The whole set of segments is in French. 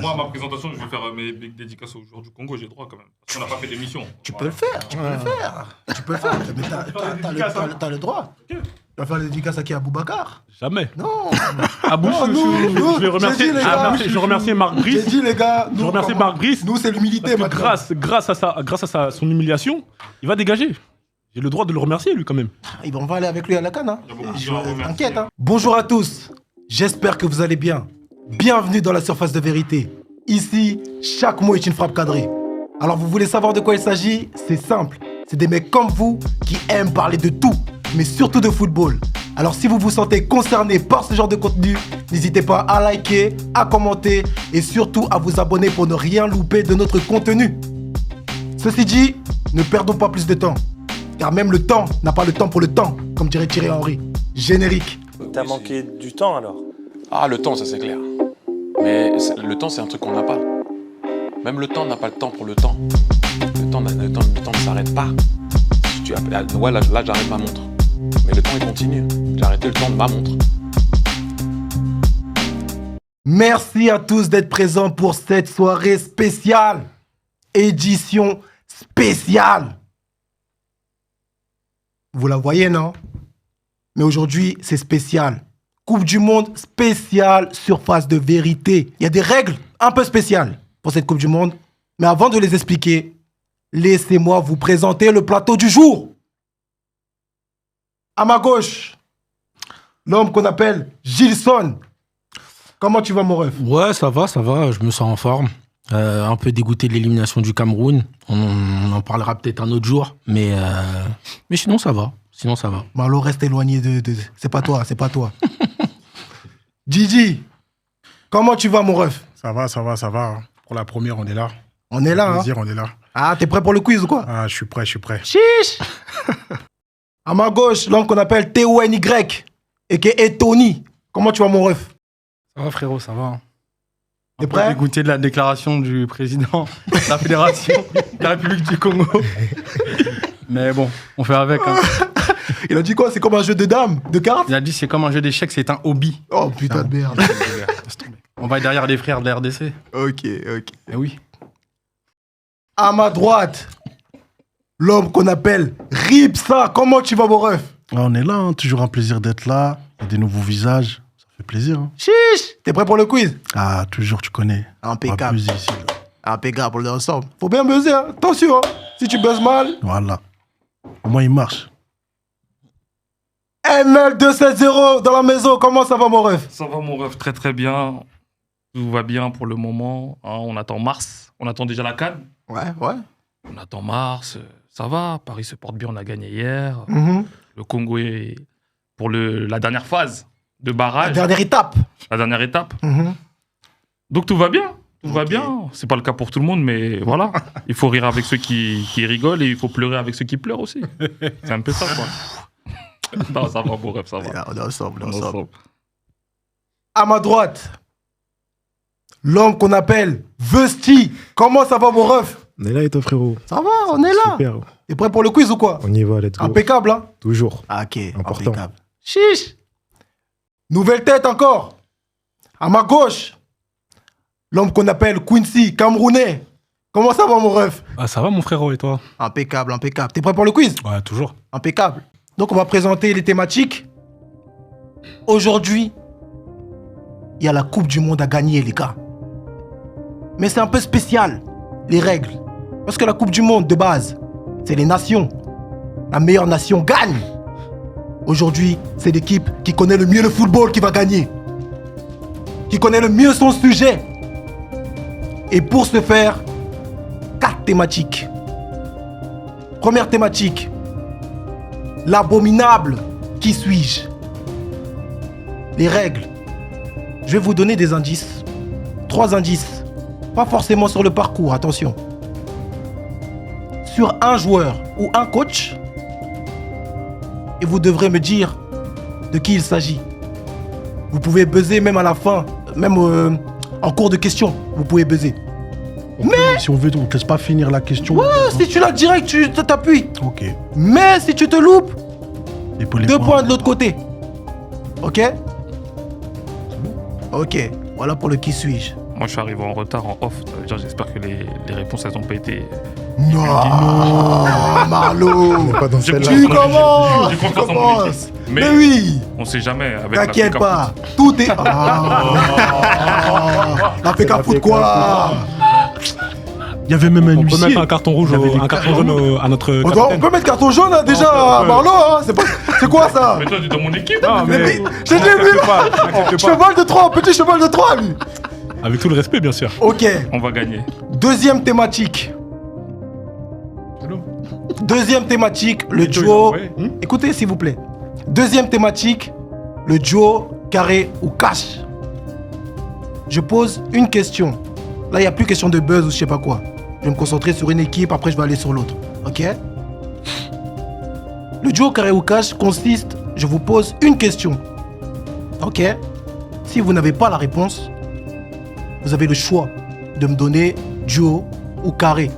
Moi, à ma présentation, je vais faire mes dédicaces aux joueurs du Congo, j'ai le droit quand même. Parce qu'on n'a pas fait d'émission. Tu peux le faire. Mais t'as le droit. Tu vas faire la dédicace à qui? À Boubacar? Jamais. Non. Je vais remercier, je remercie Marc Brice. J'ai dit, les gars. Je remercie Marc Brice. Nous, c'est l'humilité, maintenant. Grâce à son humiliation, il va dégager. J'ai le droit de le remercier, lui, quand même. On va aller avec lui à la canne. T'inquiète. Bonjour à tous. J'espère que vous allez bien. Bienvenue dans la surface de vérité. Ici, chaque mot est une frappe cadrée. Alors, vous voulez savoir de quoi il s'agit? C'est simple. C'est des mecs comme vous qui aiment parler de tout, mais surtout de football. Alors, si vous vous sentez concerné par ce genre de contenu, n'hésitez pas à liker, à commenter et surtout à vous abonner pour ne rien louper de notre contenu. Ceci dit, ne perdons pas plus de temps. Car même le temps n'a pas le temps pour le temps, comme dirait Thierry Henry. Générique. T'as manqué du temps alors? Ah, le temps, ça c'est clair. Mais le temps, c'est un truc qu'on n'a pas. Même le temps n'a pas le temps pour le temps. Le temps ne s'arrête pas. Ouais, là j'arrête ma montre. Mais le temps, il continue. J'ai arrêté le temps de ma montre. Merci à tous d'être présents pour cette soirée spéciale. Édition spéciale. Vous la voyez, non? Mais aujourd'hui, c'est spécial. Coupe du Monde spéciale, surface de vérité. Il y a des règles un peu spéciales pour cette Coupe du Monde. Mais avant de les expliquer, laissez-moi vous présenter le plateau du jour. À ma gauche, l'homme qu'on appelle Gilson. Comment tu vas, mon ref? Ouais, ça va, je me sens en forme. Un peu dégoûté de l'élimination du Cameroun. On en parlera peut-être un autre jour, mais sinon ça va. Malo, reste éloigné de... C'est pas toi. Gigi, comment tu vas, mon ref? Ça va. Pour la première, on est là. On est là, plaisir, on est là. Ah, t'es prêt pour le quiz ou quoi? Ah, je suis prêt. Chiche. À ma gauche, l'homme qu'on appelle TONY, a.k.a. Tony. Comment tu vas, mon ref? Ça va, frérot, ça va. T'es prêt? Dégoûté de la déclaration du président de la Fédération de la République du Congo. Mais bon, on fait avec. Hein. Il a dit quoi? C'est comme un jeu de dames, de cartes? Il a dit c'est comme un jeu d'échecs, c'est un hobby. Oh putain de merde. On va derrière les frères de la RDC. Ok. Eh oui. À ma droite, l'homme qu'on appelle Ripsa. Comment tu vas, mon ref? On est là, hein. Toujours un plaisir d'être là. Il y a des nouveaux visages, ça fait plaisir. Hein. Chiche. T'es prêt pour le quiz? Ah, toujours, tu connais. Impeccable. On va buzzer ici, là. Impeccable, on est ensemble. Faut bien buzzer, hein. Attention, hein. Si tu buzzes mal... Voilà. Au moins, il marche. ML270 dans la maison, comment ça va, mon ref? Ça va, mon ref, très très bien. Tout va bien pour le moment. Hein, on attend mars. On attend déjà la CAN. Ouais. On attend mars. Ça va. Paris se porte bien. On a gagné hier. Le Congo est pour la dernière phase de barrage. La dernière étape. Donc tout va bien. Tout va bien. C'est pas le cas pour tout le monde, mais voilà. Il faut rire avec ceux qui rigolent et il faut pleurer avec ceux qui pleurent aussi. C'est un peu ça, quoi. Non, ça va, mon ref, ça va. On est ensemble. À ma droite, l'homme qu'on appelle Vesti. Comment ça va, mon ref? On est là et toi, frérot? Ça va, on est là. Super. T'es prêt pour le quiz ou quoi? On y va, let's go. Impeccable, hein? Toujours. Ah, ok, important. Impeccable. Chiche. Nouvelle tête encore. À ma gauche, l'homme qu'on appelle Quincy, Camerounais. Comment ça va, mon ref? Ah, ça va, mon frérot, et toi? Impeccable. T'es prêt pour le quiz? Ouais, toujours. Impeccable. Donc, on va présenter les thématiques. Aujourd'hui, il y a la Coupe du Monde à gagner, les gars. Mais c'est un peu spécial, les règles. Parce que la Coupe du Monde, de base, c'est les nations. La meilleure nation gagne. Aujourd'hui, c'est l'équipe qui connaît le mieux le football qui va gagner. Qui connaît le mieux son sujet. Et pour ce faire, 4 thématiques. Première thématique. L'abominable. Qui suis-je? Les règles. Je vais vous donner des indices. 3 indices. Pas forcément sur le parcours, attention. Sur un joueur ou un coach. Et vous devrez me dire de qui il s'agit. Vous pouvez buzzer même à la fin, même en cours de questions, vous pouvez buzzer. Mais si on veut, on ne te laisse pas finir la question. Ouais, si tu l'as direct, tu t'appuies. Ok. Mais si tu te loupes, 2 points de l'autre côté. Ok? Ok, voilà pour le qui suis-je. Moi, je suis arrivé en retard, en off. Ça veut dire, j'espère que les réponses, elles n'ont pas été. Non, Marlo. Pas dans celle-là. Tu commences. J'ai Tu confiance en commences. lui. Mais oui. On sait jamais. Avec T'inquiète la pas. Tout est. La PK foot quoi? Il y avait même un On peut huissier. mettre un carton rouge, Il y avait des un carton jaune à notre On capitaine. peut mettre carton jaune hein, déjà à Marlo. Hein. C'est quoi ça? Mais toi, tu es dans mon équipe. Non, mais J'ai dit lui. t'inquiète pas. Cheval de 3, petit cheval de 3 lui. Avec tout le respect, bien sûr. Ok. On va gagner. Deuxième thématique. Deuxième thématique, le duo. Écoutez s'il vous plaît. Deuxième thématique, le duo carré ou cash. Je pose une question. Là, il n'y a plus question de buzz ou je sais pas quoi. Je vais me concentrer sur une équipe, après je vais aller sur l'autre. Ok? Le duo carré ou cash consiste, je vous pose une question. Ok? Si vous n'avez pas la réponse, vous avez le choix de me donner duo ou carré.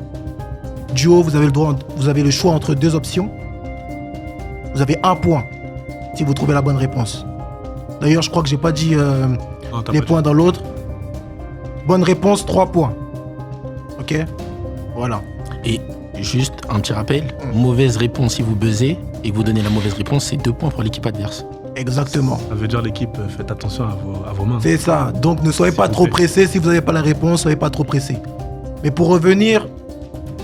Duo, vous avez le choix entre deux options. Vous avez un point si vous trouvez la bonne réponse. D'ailleurs, je crois que j'ai pas dit Non, t'as les pas points dans l'autre. Bonne réponse, 3 points. Ok? Voilà. Et juste un petit rappel, mauvaise réponse si vous buzzez et vous donnez la mauvaise réponse, c'est 2 points pour l'équipe adverse. Exactement. Ça veut dire l'équipe, faites attention à vos mains. C'est ça. Donc ne soyez pas vous trop plaît. pressés. Si vous n'avez pas la réponse, soyez pas trop pressés. Mais pour revenir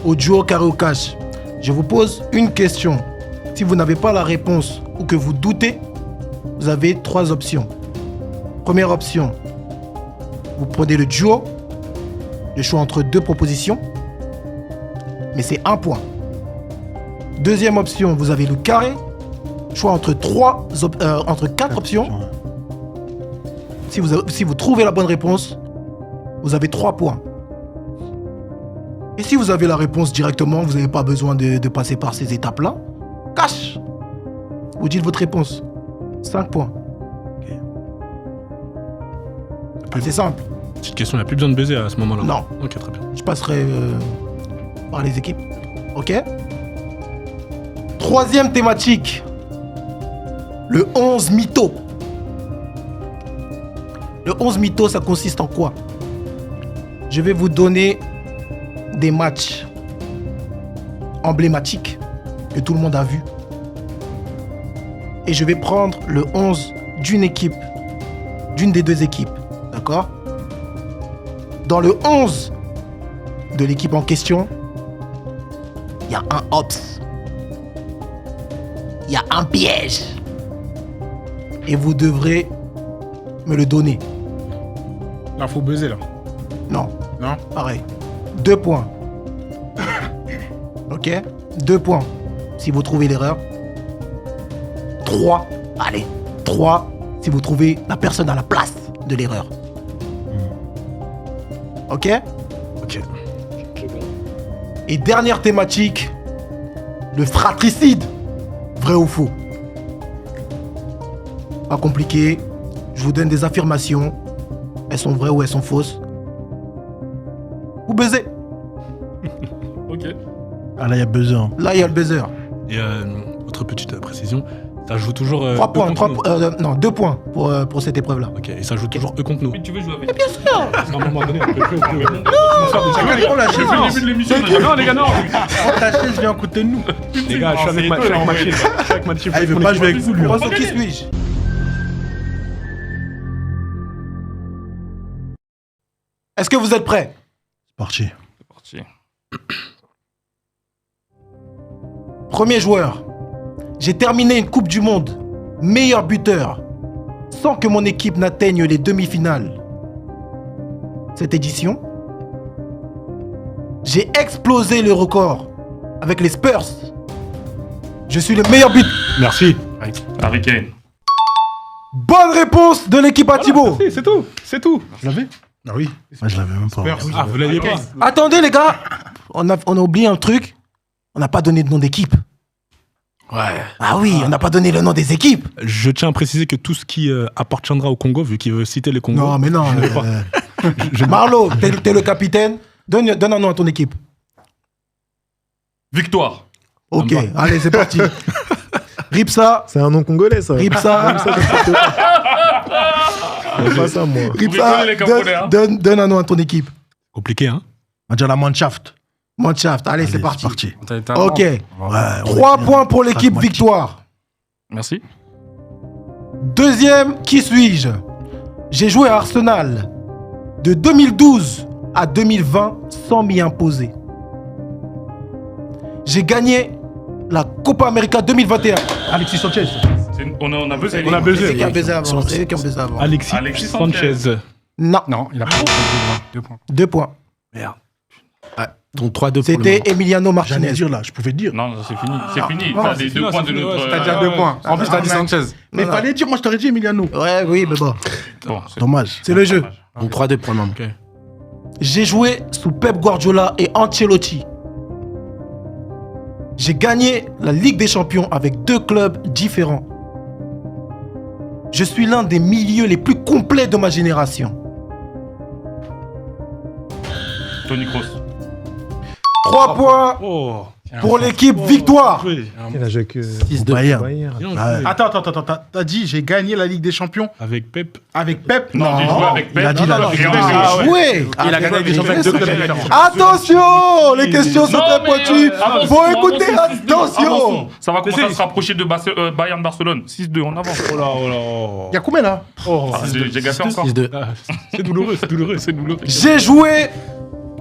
au duo carré ou cash, je vous pose une question. Si vous n'avez pas la réponse ou que vous doutez, vous avez 3 options. Première option, vous prenez le duo, le choix entre 2 propositions, mais c'est 1 point. Deuxième option, vous avez le carré, choix entre 4 options. Si vous trouvez la bonne réponse, vous avez 3 points. Et si vous avez la réponse directement, vous n'avez pas besoin de passer par ces étapes-là. Cash. Vous dites votre réponse. 5 points. C'est simple. Petite question, il n'y a plus besoin de baiser à ce moment-là. Non. Ok, très bien. Je passerai par les équipes. Ok? Troisième thématique. Le 11 mytho. Le 11 mytho, ça consiste en quoi? Je vais vous donner des matchs emblématiques que tout le monde a vu. Et je vais prendre le 11 d'une équipe, d'une des 2 équipes. D'accord? Dans le 11 de l'équipe en question, il y a un ops. Il y a un piège. Et vous devrez me le donner. Là, faut buzzer, là. Non. Non? Pareil. 2 points. Ok? 2 points si vous trouvez l'erreur. 3. Allez. 3 si vous trouvez la personne à la place de l'erreur. Ok? Ok. Et dernière thématique, le fratricide. Vrai ou faux? Pas compliqué. Je vous donne des affirmations. Elles sont vraies ou elles sont fausses. Vous buzzez. Ok. Ah là, il y a besoin. Là, il y a le buzzer. Et autre petite précision, ça joue toujours. 3 points. eux contre nous. Non, 2 points pour cette épreuve-là. Ok, et ça joue toujours eux contre nous. Mais tu veux jouer avec Parce qu'à un moment donné, on peut plus. Oh, la chaise, Depuis le début de l'émission. Non, les gars, non. oh, ta chaise vient à côté de nous. Les gars, je suis avec Mathilde. Je suis avec Mathilde. Ah, il veut pas jouer avec vous, lui. Moi, sur qui suis-je? Est-ce que vous êtes prêts? C'est parti. C'est parti. Premier joueur. J'ai terminé une Coupe du Monde, meilleur buteur, sans que mon équipe n'atteigne les demi-finales. Cette édition, j'ai explosé le record avec les Spurs. Je suis le meilleur but. Merci. Harry Kane. Bonne réponse de l'équipe à Thibaut. Merci, c'est tout. C'est tout. Je l'avais? Ah oui. Moi, je l'avais même pas. Ah, vous l'aviez pas. Attendez les gars, on a oublié un truc. On n'a pas donné de nom d'équipe. Ouais. Ah oui, on n'a pas donné le nom des équipes. Je tiens à préciser que tout ce qui appartiendra au Congo, vu qu'il veut citer le Congo. Non mais non. Marlo, t'es le capitaine. Donne un nom à ton équipe. Victoire. Ok, allez c'est parti. Ripsa, C'est un nom congolais, ça. Ripsa. C'est pas ça, moi. Ripsa, les Camerounais, hein. donne un nom à ton équipe. Compliqué, hein. On va dire la Mannschaft. Mannschaft, allez, c'est Allez, parti. T'as été Ok. Ouais, 3 points pour l'équipe Pragmatique. victoire. Merci. Deuxième, qui suis-je? J'ai joué à Arsenal de 2012 à 2020 sans m'y imposer. J'ai gagné la Copa América 2021. Alexis Sanchez. On a buzzé. On a C'est buzzé. eux qui ont baisé avant. C'est eux qui ont baisé avant. Alexis Sanchez. Non, Non, il a pas 2 points. 2 points. Merde. Donc 3-2 pour le C'était moment. Emiliano J'allais Martinez. dire là, je pouvais dire. Non, c'est fini. C'est fini. non, T'as c'est les fini, 2 points c'est de fini, notre. T'as déjà 2 points. En plus, t'as dit Sanchez. Mais il fallait dire, moi je t'aurais dit Emiliano. Ouais, oui, mais bon. Bon, Dommage. C'est le jeu. Donc 3-2 pour le moment. J'ai joué sous Pep Guardiola et Ancelotti. J'ai gagné la Ligue des Champions avec 2 clubs différents. Je suis l'un des milieux les plus complets de ma génération. Tony Kroos. 3 points Oh. pour l'équipe victoire. Il a joué que 6-2. Bayern. Bayern. Ouais. Attends. T'as dit, j'ai gagné la Ligue des Champions Avec Pep. avec Pep. Non, j'ai joué avec Pep. Il a dit la Non, Ligue j'ai des Champions. Ah ouais. joué. Il a gagné avec des champions avec 2 clubs différents. Attention, les questions sont Non, très mais, pointues. avançons, Faut écouter, avançons. attention. Ça va commencer à C'est- se rapprocher de Bayern Barcelone. 6-2 en avant. Oh là, oh là. Il y a combien là Oh. Ah, j'ai gaffé encore. 6-2. Ah, c'est douloureux, c'est douloureux, c'est douloureux.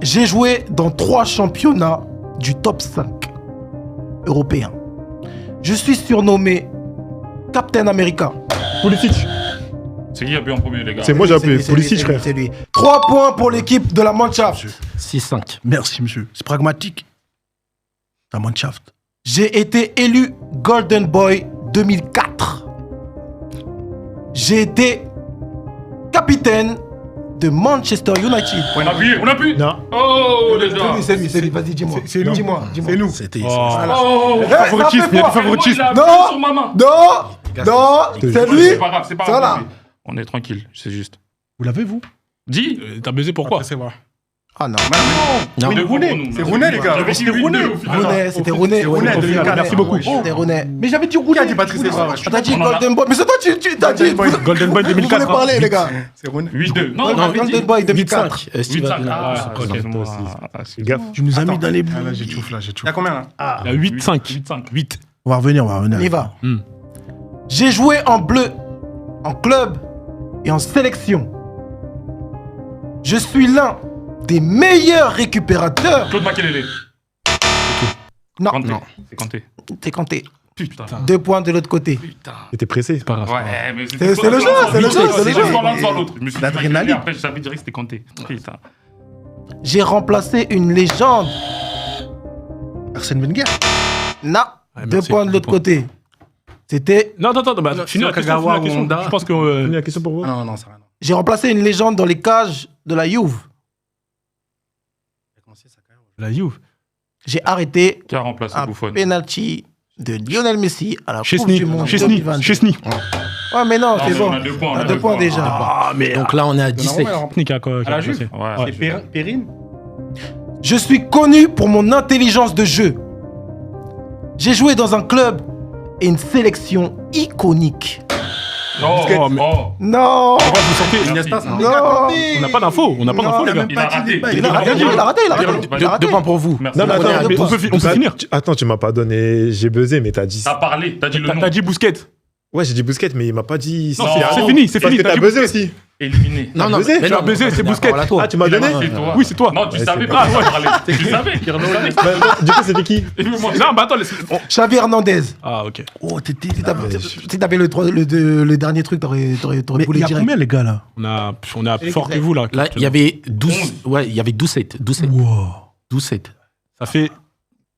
J'ai joué dans 3 championnats du top 5 européen. Je suis surnommé Captain America. Pulisic. C'est qui a bu en premier, les gars? C'est moi j'ai appelé C'est lui, Pulisic, c'est lui, frère. c'est lui. 3 points pour l'équipe de la Mannschaft. 6-5. Merci, monsieur. C'est pragmatique. La Mannschaft. J'ai été élu Golden Boy 2004. J'ai été capitaine de Manchester United. On a pu. Non. Oh, les gars. C'est lui, vas-y, dis-moi. C'est nous. Dis-moi. C'est nous. C'était. Voilà. Oh, Favoritisme, il y a du favoritisme. Il a Non. appuyé sur ma main. Non, c'est lui. C'est pas grave, c'est pas Voilà. grave. On est tranquille, c'est juste. Vous l'avez, vous Dis. T'as baisé pourquoi? C'est vrai. Ah non. Non. Deux Rooney. pour nous. C'est Rooney, les gars. J'avais dit 8-2 au final. Rooney, c'était Rooney. Rooney, Rooney, 2004. Merci beaucoup. C'était Rooney. Mais j'avais dit Rooney. Qui a dit Patrice Evra T'as dit On en a- Golden Boy. Mais c'est toi, tu t'as dit. Golden Boy Vous 2004. voulez parler, les gars. C'est Rooney. 8-2. Non, on Non, avait dit. Golden Boy 2004. 8-5. Steve 8-5. Adler. Ah, ok. excuse-moi. Fais gaffe. Tu nous as mis dans les Ah, là, j'étouffe, là, Il j'étouffe. y a combien là Il y a 8-5. 8-5. 8. On va revenir. On y va. Hmm. J'ai joué en bleu, en club et en sélection. Je suis l'un des meilleurs récupérateurs. Claude Makelele. Non, Kanté. Non. C'est Kanté. c'est compté. Putain. 2 points de l'autre côté. T'étais pressé. C'est pas grave. Ouais, mais C'est le jeu, c'est le jeu, c'est le jeu. Soit l'un, soit l'autre. Je me suis dit L'adrénaline. Makelele, après, je savais dire que c'était Kanté. Putain. J'ai remplacé une légende. Arsène Wenger. Non, Ouais, 2 merci, points de deux l'autre points. côté. C'était. Non, attends, bah, Non, finis la c'est question, Kagawa finis la question. Honda. Je pense que. Finis la question pour vous. Non, ça rien. J'ai remplacé une légende dans les cages de la Juve. La Juve. J'ai arrêté Qui a remplacé un Buffon? penalty de Lionel Messi à la Coupe Chesney. du Monde Chesney. 2022. Chesney. Ouais, mais non, Non, c'est mais bon. on a 2 points. On a 2 points déjà. Ah, mais. Donc là, on est à 17. Technique à quoi? À la Juve. Ouais. C'est Perrine. Je suis connu pour mon intelligence de jeu. J'ai joué dans un club et une sélection iconique. Oh, mais- oh. Non, Vous sentez? Iniesta, ça. non. On n'a pas d'infos. On n'a pas d'infos, les gars. Il a raté. Il a raté, il a raté, il a raté. Deux- Il a raté. 2 points pour vous. Merci. Non, mais On est à attends, deux mais points. On peut finir. Attends, tu m'as pas donné. J'ai buzzé, mais t'as dit. T'as parlé, t'as dit le nom. T'as dit Bousquet. Ouais, j'ai dit Bousquet, mais il m'a pas dit. Non, c'est c'est fini, c'est Parce fini. que t'as dit buzzé Bousquet. aussi. Éliminé. Non, non, buzzé mais Tu as non, buzzé, c'est Bousquet. Voilà, toi. Ah, tu m'as donné C'est toi. Oui, c'est toi. Non, tu Ouais, savais c'est pas. Tu savais. Du coup, c'était qui Non, bah attends, laisse. Xavi Hernandez. Ah, ok. Oh, t'étais. Si t'avais le dernier truc, t'aurais Mais voulu il y a direct. combien, les gars, là On est plus fort que vous, là. Là, il y avait 12. Ouais, il y avait 12-7. 12-7. Wow. 12-7. Ça fait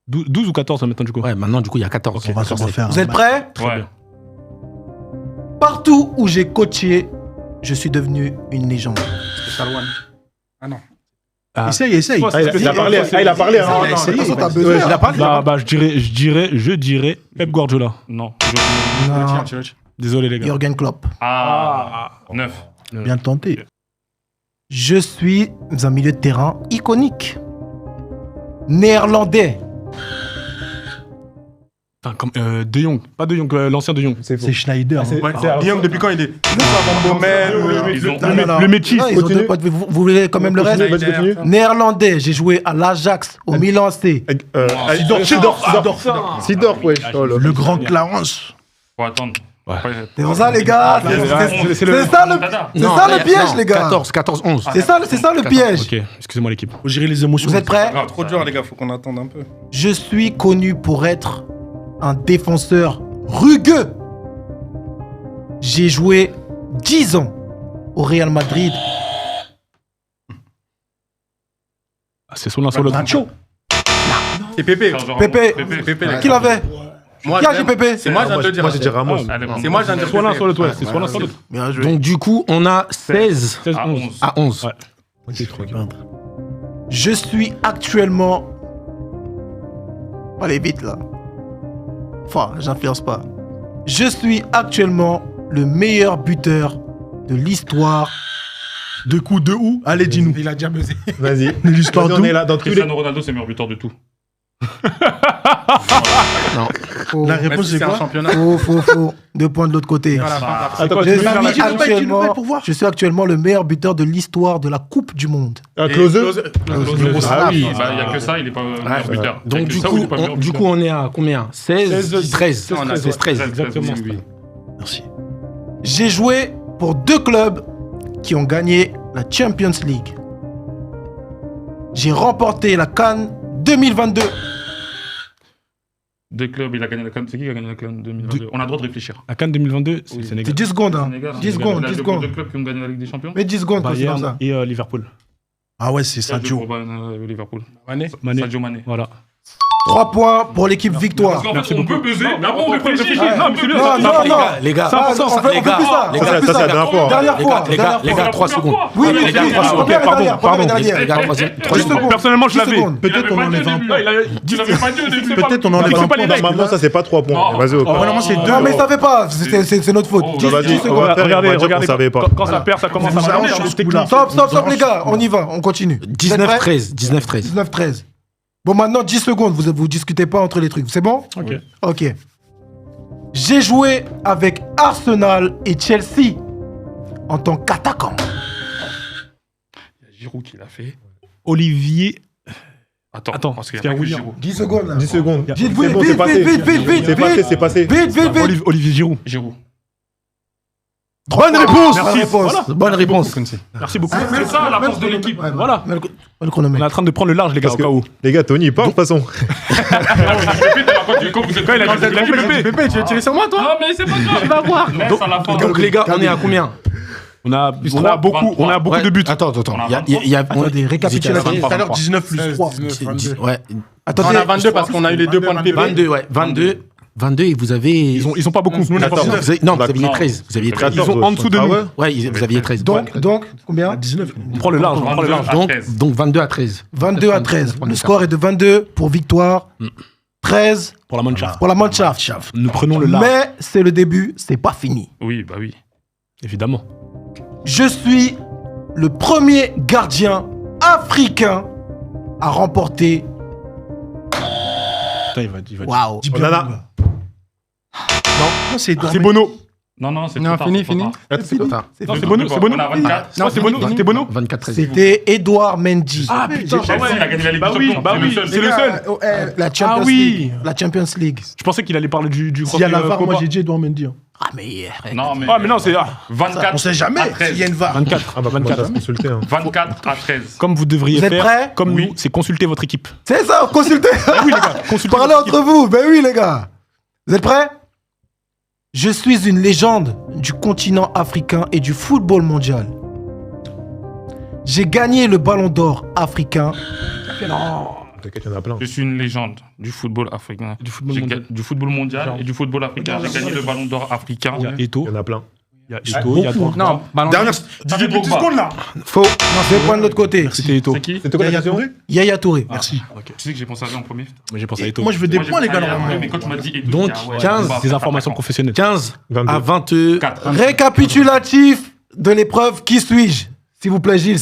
12 ou 14 maintenant, du coup. Ouais, maintenant, du coup, il y a 14. On va se refaire. Vous êtes prêts? Ouais. Partout où j'ai coaché, je suis devenu une légende. C'est Salouane. Ah non. Essaye, essaye. Ouais, Ah, il a parlé. Ah, il a parlé. hein. Non, non, essayé. de toute façon, t'as Ouais, besoin. il a pas- Bah, je dirais Pep Guardiola. Non. Non, Désolé, les gars. Jürgen Klopp. Ah. 9. Bien tenté. Je suis un milieu de terrain iconique. Néerlandais. Putain, comme De Jong. Pas De Jong, l'ancien De Jong. C'est Schneider. hein. Ouais, De Jong, depuis quand il est Le métis. Non, ils ont deux potes, mais vous voulez quand même le reste? Continue. Néerlandais, j'ai joué à l'Ajax, au Milan AC. Sidor, wesh. Oh là. Le grand Clarence. Faut attendre. Ouais. Après, C'est pour ça, les gars. C'est ça le piège, les gars. 14, 11. C'est ça le piège. Ok, excusez-moi l'équipe. Faut gérer les émotions. Vous êtes prêts? grave, trop dur, les gars, faut qu'on attende un peu. Je suis connu pour être un défenseur rugueux. J'ai joué 10 ans au Real Madrid. Ah, c'est soit l'un, soit l'autre. Nacho. C'est Pépé. Pépé. Pépé, Qui l'avait? Moi, Qui a dit Pépé? C'est moi, je viens de le dire. Moi, j'ai dit Ramos. Allez, bon. C'est moi, je viens de dire Soit l'un, Pépé. soit l'autre, ouais. C'est soit l'un, soit l'autre. Bien joué. Donc du coup, on a 16 16, À 11. 11. à 11. Ouais. Je suis actuellement... Allez vite là. Enfin, j'influence pas. Je suis actuellement le meilleur buteur de l'histoire. Deux coups, deux où? Allez, dis-nous. Il a déjà buzzé. Vas-y. L'histoire Vas-y, d'où? on est là dans tous les. Cristiano Ronaldo, c'est meilleur buteur de tout. Faux, La réponse, c'est un quoi? championnat. faux. 2 points de l'autre côté. Attends, Je tu veux faire la suis actuellement, pour voir. je suis actuellement le meilleur buteur de l'histoire de la Coupe du Monde. Close. Ah oui, Ah, il n'y a que ça, il n'est pas meilleur buteur. Donc du coup, on est à combien? 16, 13. 13. Exactement. Merci. J'ai joué pour 2 clubs qui ont gagné la Champions League. J'ai remporté la CAN 2022. Deux clubs, il a gagné la CAN. C'est qui qui a gagné la CAN 2022? On a le droit de réfléchir. La Cannes 2022, c'est Oui. C'est Sénégal. 10 secondes, hein. Sénégal, 10 secondes, il a 10 deux secondes. clubs qui ont gagné la Ligue des Champions. Mais 10 secondes, c'est comme ça. Bayern et Liverpool. Ah ouais, c'est Sadio. Liverpool. Mané. Sadio Mané. Voilà. 3 points pour l'équipe victoire. Merci on beaucoup. peut baiser, mais après on réfléchit. Non, mais c'est bien. Non. Les gars, Ah, on fait plus ça. les on gars, fait plus ça, c'est la dernière fois. Dernière fois. les gars, 3 secondes. Oui, les gars, oui, 3 secondes. première et dernière, Pardon, première et Les dernière. gars, 3 10 secondes. Personnellement, je 10 l'avais. secondes. Peut-être on enlève un point. Il avait pas dit au début. Peut-être on enlève un point. Normalement, ça, c'est pas 3 points. Non. Vas-y, Oh, vraiment, c'est deux. Non, mais ça fait pas. C'est notre faute. Oh, 10 vas-y, 10 on secondes. va faire, on va dire qu'on savait pas. Quand ça perd, ça commence à Vous marcher. arrangez sur ce coup-là. Stop, les gars. On y va. On continue. 19-13. 19-13. 19-13. Bon, maintenant, 10 secondes. Vous discutez pas entre les trucs. C'est bon? Ok. Ok. J'ai joué avec Arsenal et Chelsea en tant qu'attaquant. Il y a Giroud qui l'a fait. Olivier. Attends, parce qu'il y c'est a un pas que William. Giroud. 10 secondes là. 10 secondes. Vite, C'est vite, bon, c'est vite, passé. vite, vite, C'est passé, c'est passé. Vite. Olivier Giroud. Giroud. Bonne réponse. Merci. Voilà. Bonne réponse. Merci beaucoup. C'est ça la force de l'équipe. Voilà. Le On est chronomètre. en train de prendre le large, les gars, Parce au cas où. Les gars, Tony, il part de toute façon. Quand il a dit Pépé. Pépé, tu veux tirer sur moi, toi? Non, mais c'est pas grave. Tu vas voir. Laisse à la fin. Donc les gars, on est à combien? On a beaucoup Ouais, de buts. Attends. Il y a Attendez, récapitulatif. Tout à l'heure, 19 plus 3. 22. Ouais. On Attendez. a 22 parce qu'on a eu les 2 points de Pépé. 22, ouais. 22 et vous avez... Ils ont pas beaucoup. Nous, on a Attends. pas Non, beaucoup. vous aviez Non. 13. Vous aviez 13. Ils sont en dessous de Ah nous. ouais Ouais, vous aviez 13. Donc, combien? 19. On prend le large. On prend le large. Donc 22 à 13. 22 à 13. Le score est de 22 pour victoire, 13 Pour la Mannschaft. pour la Mannschaft. Nous prenons le large. Mais c'est le début, c'est pas fini. Oui, bah oui. Évidemment. Je suis le premier gardien africain à remporter. Putain, il va dire. Waouh! On en a. Non, c'est C'est Bono. Non, c'est Non, trop tard, fini, c'est trop fini. tard. Non, c'est Bono. C'est Bono. On a 24. Non, c'est Bono. C'était Bono. 24-13. C'était Edouard Mendy. Ah putain, Chelsea, il a gagné la Ligue bah des oui, Champions. bah C'est le oui, seul. c'est le seul. La Champions Ah oui. League. La Champions League. Je pensais qu'il allait parler du S'il y a la trophée, VAR, moi Copa. j'ai dit Edouard Mendy. Ah, mais. Non, mais. Ah, mais non, c'est 24. On sait jamais à 13. s'il y a une VAR. 24. Ah bah, comment ça se consulter, hein. 24 à 13. Comme vous devriez Vous êtes faire, prêts comme Oui. nous, c'est consulter votre équipe. C'est ça, consultez! Oui, les gars, consultez Parlez votre équipe. entre vous. Ben oui, les gars. Vous êtes prêts? Je suis une légende du continent africain et du football mondial. J'ai gagné le ballon d'or africain. T'inquiète, il y en a plein. Je suis une légende du football africain. Du football J'ai mondial. du football mondial et du football africain. J'ai gagné le ballon d'or africain. Il y a Eto'o, Il y en a plein. il y a Eto'o, il y a Drogba. Non, ballon. Dernière. Didier 10 Drogba. secondes là. Faux. 2 points de l'autre côté. C'était Eto'o. C'est qui? C'était quoi la Yaya question? Touré. Yaya Touré. Merci. Tu sais que j'ai pensé à lui en premier. Mais j'ai pensé à Eto'o. Moi je veux des Moi, j'ai points, les gars, pensé à normalement. mais quand tu m'as dit Eto'o, Donc, j'ai dit, ah ouais, 15, Drogba, Des informations attaquant. professionnelles. 15 22. à 22. 4. Récapitulatif de l'épreuve. Qui suis-je? S'il vous plaît, Gilles.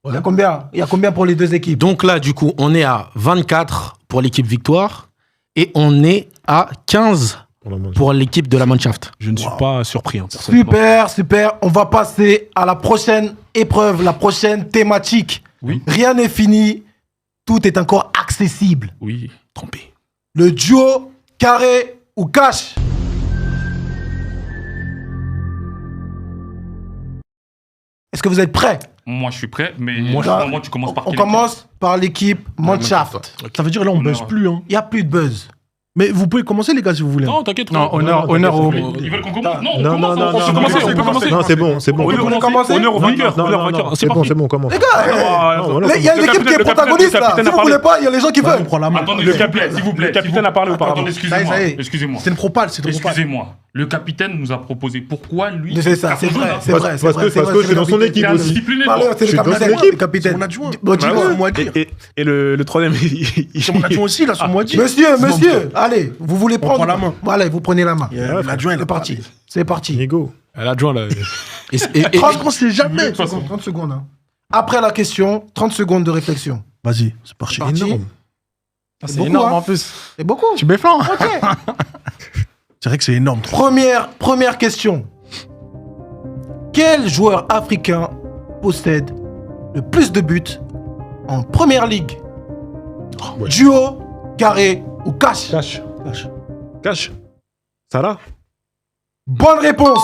Il y a combien? Il y a combien pour les deux équipes? Donc là, du coup, on est à 24 pour l'équipe victoire Et on est à 15 pour l'équipe de la Mannschaft. Je ne suis pas surpris. Personnellement. Super, super. On va passer à la prochaine épreuve, la prochaine thématique. Oui. Rien n'est fini. Tout est encore accessible. Oui. Trompé. Le duo, carré ou cash. Est-ce que vous êtes prêts? Moi, je suis prêt, mais Moi, tu commences par On quelle commence par l'équipe Mannschaft. Ça veut dire là, on buzz plus. Hein. Il n'y a plus de buzz. Mais vous pouvez commencer, les gars, si vous voulez. Non, t'inquiète. Non, honneur au. Ils veulent qu'on commence? Non, Non, non, non, on peut commencer. Non, c'est bon, c'est bon. On peut commencer. Honneur au vainqueur. Non, Honneur au non, non, vainqueur. c'est bon, c'est bon, on commence. Les gars, Non, voilà, il y a une équipe qui est protagoniste là. Si vous voulez pas, il y a les gens qui Vas-y, on veulent. prend la main. Attendez, Le s'il vous plaît. le capitaine a parlé auparavant. Attendez, Ça y est. excusez-moi. C'est une propale, c'est une propale. Excusez-moi. Le capitaine nous a proposé pourquoi lui. C'est ça, c'est vrai, c'est vrai. Parce que c'est dans son équipe aussi. Discipliné. Parlez, c'est C'est le dans capitaine. son équipe. Le capitaine. C'est mon adjoint. Bon, dis-moi. C'est moi à dire. Et le troisième, C'est mon adjoint aussi, là, c'est moi à dire. Monsieur, allez, vous voulez prendre. prend la main. Allez, vous prenez la main. L'adjoint, il C'est est parti. C'est parti. Nigo. l'adjoint là. Et 30 On sait jamais. 30 secondes. Hein. Après la question, 30 secondes de réflexion. Vas-y, c'est parti. Parti. Énorme. C'est beaucoup, énorme hein. en plus. C'est beaucoup. Tu béflands. C'est vrai que c'est énorme. Première question. Quel joueur africain possède le plus de buts en première ligue? Ouais. Duo, carré ou cash? Cash. Salah. Bonne réponse.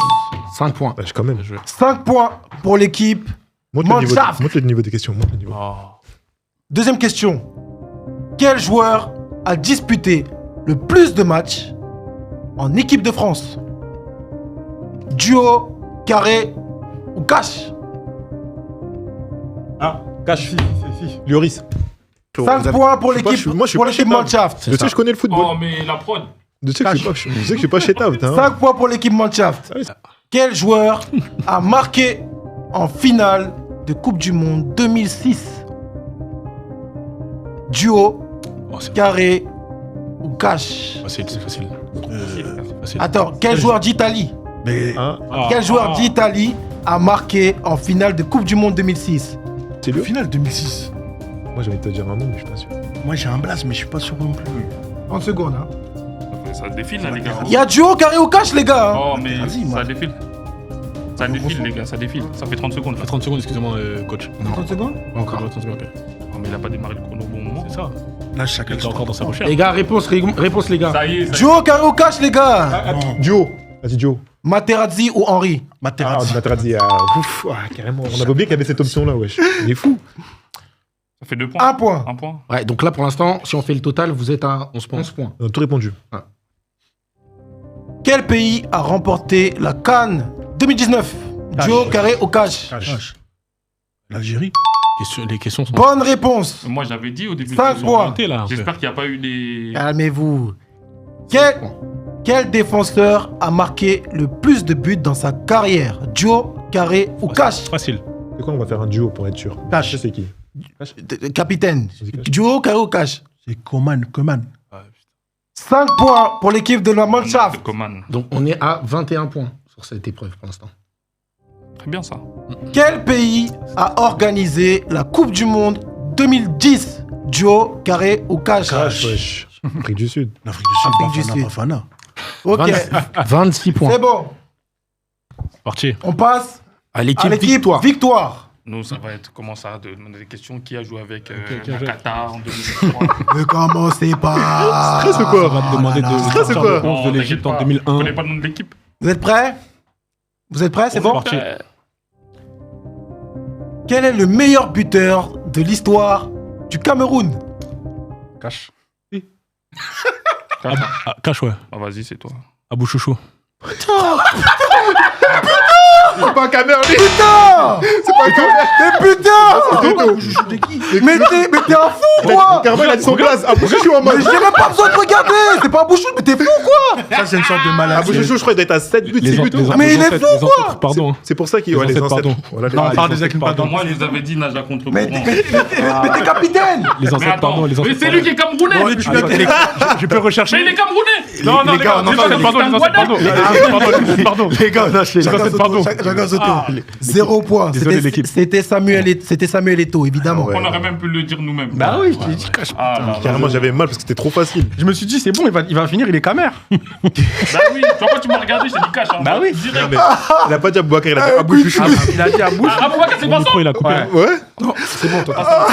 5 points. Quand même. 5 points pour l'équipe. Monte Mannschaft. le niveau des questions. Monte le niveau. Deuxième question. Quel joueur a disputé le plus de matchs en équipe de France? Duo, carré ou cash? Cache. Lloris. 5 points pour l'équipe Mannschaft. Tu sais, je connais le football. Oh, mais la prod. Tu sais que je suis pas chétave. 5 points pour l'équipe Mannschaft. Quel joueur a marqué en finale de Coupe du Monde 2006? Duo, carré ou cash? C'est facile. Attends, quel joueur d'Italie? Quel joueur d'Italie a marqué en finale de Coupe du Monde 2006? C'est Au lui. final, 2006. Moi, j'ai envie de te dire un nom, mais je suis pas sûr. Moi, j'ai un blast, mais je suis pas sûr non plus. 30 secondes, hein. Ça défile, là, les gars. Il y a duo, carré ou cash, les gars, hein. Oh, mais Vas-y, moi. ça défile. Ça défile, les gars, ça défile. Ça fait 30 secondes. Là. 30 secondes, excusez-moi, coach. 30 secondes. Encore. 30 secondes, ok. Oh, mais il a pas démarré le chrono au bon moment. C'est ça. Là, chacun Il est encore dans sa recherche. Les gars, réponse les gars. Ça y est, ça y est. Duo, carré ou cash, les gars? Duo. Vas-y, Duo. Materazzi ou Henry? Materazzi. Materazzi. Ouf, carrément. On avait oublié qu'il y avait cette option-là, wesh. Il est fou. Ça fait 2 points. 1 point. 1 point. Ouais, donc là, pour l'instant, si on fait le total, vous êtes à 11 points. On a tout répondu. Quel pays a remporté la CAN 2019? Duo, carré ou cash? Cash. L'Algérie. Les questions sont. Bonne réponse. Moi, j'avais dit au début. 5 qu'ils sont points. orientés, là. J'espère qu'il n'y a pas eu des. Calmez-vous. Quel défenseur a marqué le plus de buts dans sa carrière? Duo, carré ou cash? Facile. C'est quoi, on va faire un duo pour être sûr. Cash. Je sais qui. Capitaine. Vas-y, cash. Duo, carré ou cash? C'est Coman. 5 points pour l'équipe de la Mannschaft. Coman. Donc on est à 21 points sur cette épreuve pour l'instant. Très bien, ça. Quel pays a organisé la Coupe du Monde 2010? Duo, carré ou cash? Cash, wesh. Afrique du Sud. L'Afrique du Sud. Afrique du Sud. Bafana. Ok, 26 points. c'est bon. Parti. On passe À à l'équipe l'équipe victoire. Victoire. Nous, ça va être comment ça de demander des questions. Qui a joué avec qui a joué Qatar en 2003? Ne commencez pas. Stress ou quoi? On va te demander Stress, c'est de quoi? réponse de l'Égypte en Je 2001. connais pas le nom de l'équipe. Vous êtes prêts? Vous êtes prêts? C'est bon? parti. Quel est le meilleur buteur de l'histoire du Cameroun? Cash. Cash, ouais. Ah, vas-y, c'est toi. Abou Chouchou. C'est pas un Cameroun. Putain! C'est pas un Cameroun. Mais putain! Mais t'es un fou, quoi! Carrément, il a dit son blaze. Abou Chouchou en mode. Mais j'ai même pas besoin de regarder! C'est pas Abou Chouchou, mais t'es fou, quoi! Ça, c'est une sorte de maladie. Abou Chouchou, je crois, il doit être à 7 buts, 6 buts. Mais il est fou, quoi! Pardon. C'est pour ça qu'il Les ouais, les ancêtres, ancêtres. pardon. Voilà, les Non, on ancêtres. parle des équipes Pardon, moi, je les avais dit nage à contre-courant. Mais t'es capitaine! Les Mais ancêtres, attends, pardon. Les mais ancêtres. c'est lui qui est camerounais! Je peux rechercher. Mais il est camerounais! Non, les gars, pardon. Les ancêtres, pardon. Les gars, lâchez. Les ancêtres, pardon. Chacun son tour. 0 point. Désolé, l'équipe. C'était Samuel Eto'o, évidemment. On aurait même pu le dire nous-mêmes. Bah oui, je t'ai dit, cache pas. Ah, là, Carrément, j'avais mal parce que c'était trop facile. Je me suis dit, c'est bon, il va finir, il est camère. bah oui, tu vois, quand tu m'as regardé, je t'ai dit cash. Hein, Bah oui. Direct. Mais il a pas dit Aboubacar, il a dit Abou Chouchou. Il a dit à bouche. Ah, Aboubacar, c'est Mon pas ça. micro, il a coupé. Ouais. Ouais. C'est bon, toi.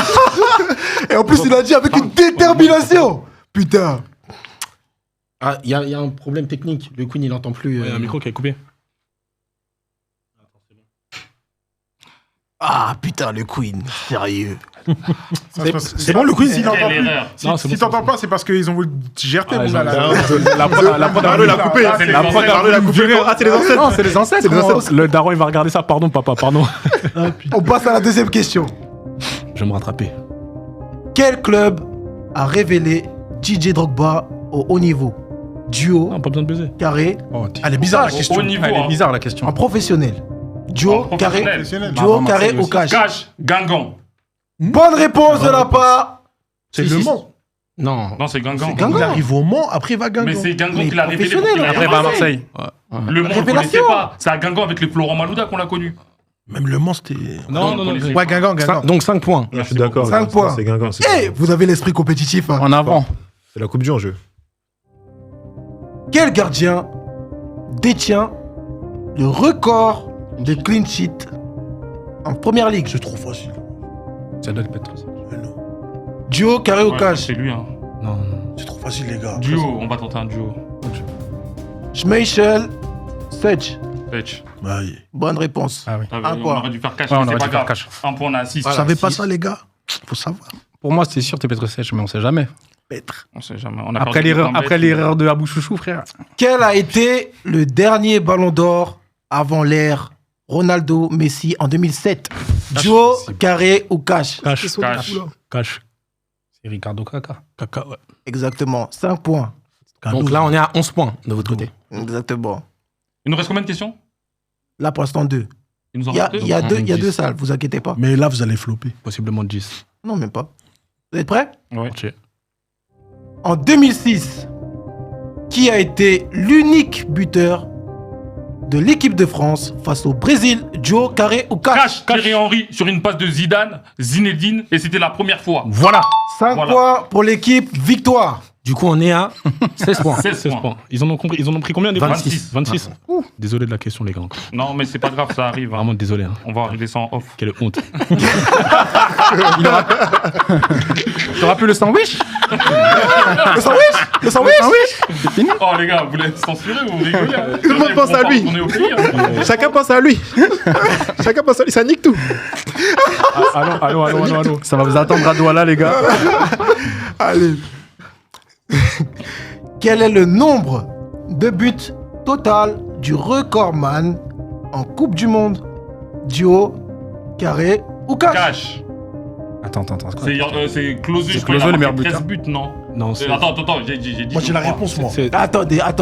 Et en plus, il a dit avec une détermination. Putain. Ah, il y a un problème technique. Le Queen, il entend plus. Il y a un micro qui a coupé. Ah, putain, le Queen. Sérieux. C'est bon, le quiz, s'il entend Quelle plus. erreur. Non, c'est Si bon, t'entends pas, c'est parce qu'ils ont voulu GRT, Ah, mon ils gars. ont- là. La prod Arnaud, il a coupé. Ah, c'est les Arnaud, ancêtres. il a coupé. Ah, c'est les ancêtres. Non, c'est les ancêtres. C'est les ancêtres. Le daron, il va regarder ça. Pardon, papa, pardon. On passe à la deuxième question. Je vais me rattraper. Quel club a révélé DJ Drogba au haut niveau? Duo, Non, pas besoin de baiser. carré, Elle est bizarre la Au question. niveau. Elle est hein. bizarre la question. en professionnel. Duo, En carré, professionnel. duo, Bah, carré Marseille ou aussi. cash? Cash, Guingamp. Bonne réponse de la part. C'est Si, Le si. Mans. Non. Non, c'est Guingamp. C'est Guingamp. Il arrive au Mans, après il va Guingamp. Mais c'est Guingamp Mais qui l'a révélé. pour professionnel, qu'il aille Après, il va à Marseille. Le monde, on le Révélation. connaissait pas. C'est à Guingamp avec les Florent Malouda qu'on l'a connu. Même Le Mans, c'était. Non, non, non. connaissez Ouais, Guingamp. Donc 5 points. Je suis d'accord. 5 points. C'est Guingamp. Eh, vous avez l'esprit compétitif. Hein. En avant. C'est la coupe du jeu. Quel gardien détient le record de clean sheet en première ligue? C'est trop facile. Ça doit être Petrus. Mais non. Duo, carré ou Ouais, cash? c'est lui. Hein. Non, non. C'est trop facile, les gars. Duo, on va tenter un duo. Schmeichel, Sedge. Fetch. Ouais. Bonne réponse. Ah oui. Ah, Un on point. aurait dû faire cash. Ouais, mais on c'est aurait pas dû faire grave. cash. Un point, on a 6. Vous savez pas ça, les gars? Faut savoir. Pour moi, c'est sûr, t'es Petrus Sèche, mais on sait jamais. Petre. On sait jamais. On a Après perdu l'erreur, le temps après bête. l'erreur de Abou Chouchou, frère. Quel a été le dernier ballon d'or avant l'ère Ronaldo Messi en 2007? Duo, carré ou cash? Cash. Cash. Cash. C'est Ricardo Kaka. Caca, ouais. Exactement, 5 points. Donc là, on est à 11 points de votre côté. Exactement. Il nous reste combien de questions? Là, pour l'instant, 2. Il nous en Il y a, reste deux. il y a deux, il y a 10. deux salles, vous inquiétez pas. Mais là, vous allez flopper. Possiblement 10. Non, même pas. Vous êtes prêts? Ouais. Ok. En 2006, qui a été l'unique buteur de l'équipe de France face au Brésil? Duo, carré ou cash? Thierry Henry sur une passe de Zidane, Zinedine, et c'était la première fois. Voilà. 5 Voilà. points pour l'équipe victoire. Du coup, on est à 16 points. 16 16 points. points. Ils en ont pris combien des points 26. 26. Ouh, désolé de la question, les gars. encore. Non, mais c'est pas grave, ça arrive. hein. Vraiment désolé. Hein. On va régler ça en off. Quelle honte. T'auras plus le sandwich? Le sandwich? Le sandwich? Oh les gars, vous l'êtes censuré ou vous rigolez hein Tout le monde pense à lui. On est au pays. hein. Chacun pense à lui. Chacun pense à lui. Ça nique tout. Allô. Ça va vous attendre à Douala, les gars. Allez. Quel est le nombre de buts total du recordman en Coupe du Monde? Duo, carré ou cash? Cash. Attends. C'est Klose, je C'est crois, il Klose, a le marqué meilleur 13 buteur. buts, non Non, c'est. Attends, j'ai dit. Moi, j'ai la je crois. réponse, moi. c'est- Attendez. Voilà,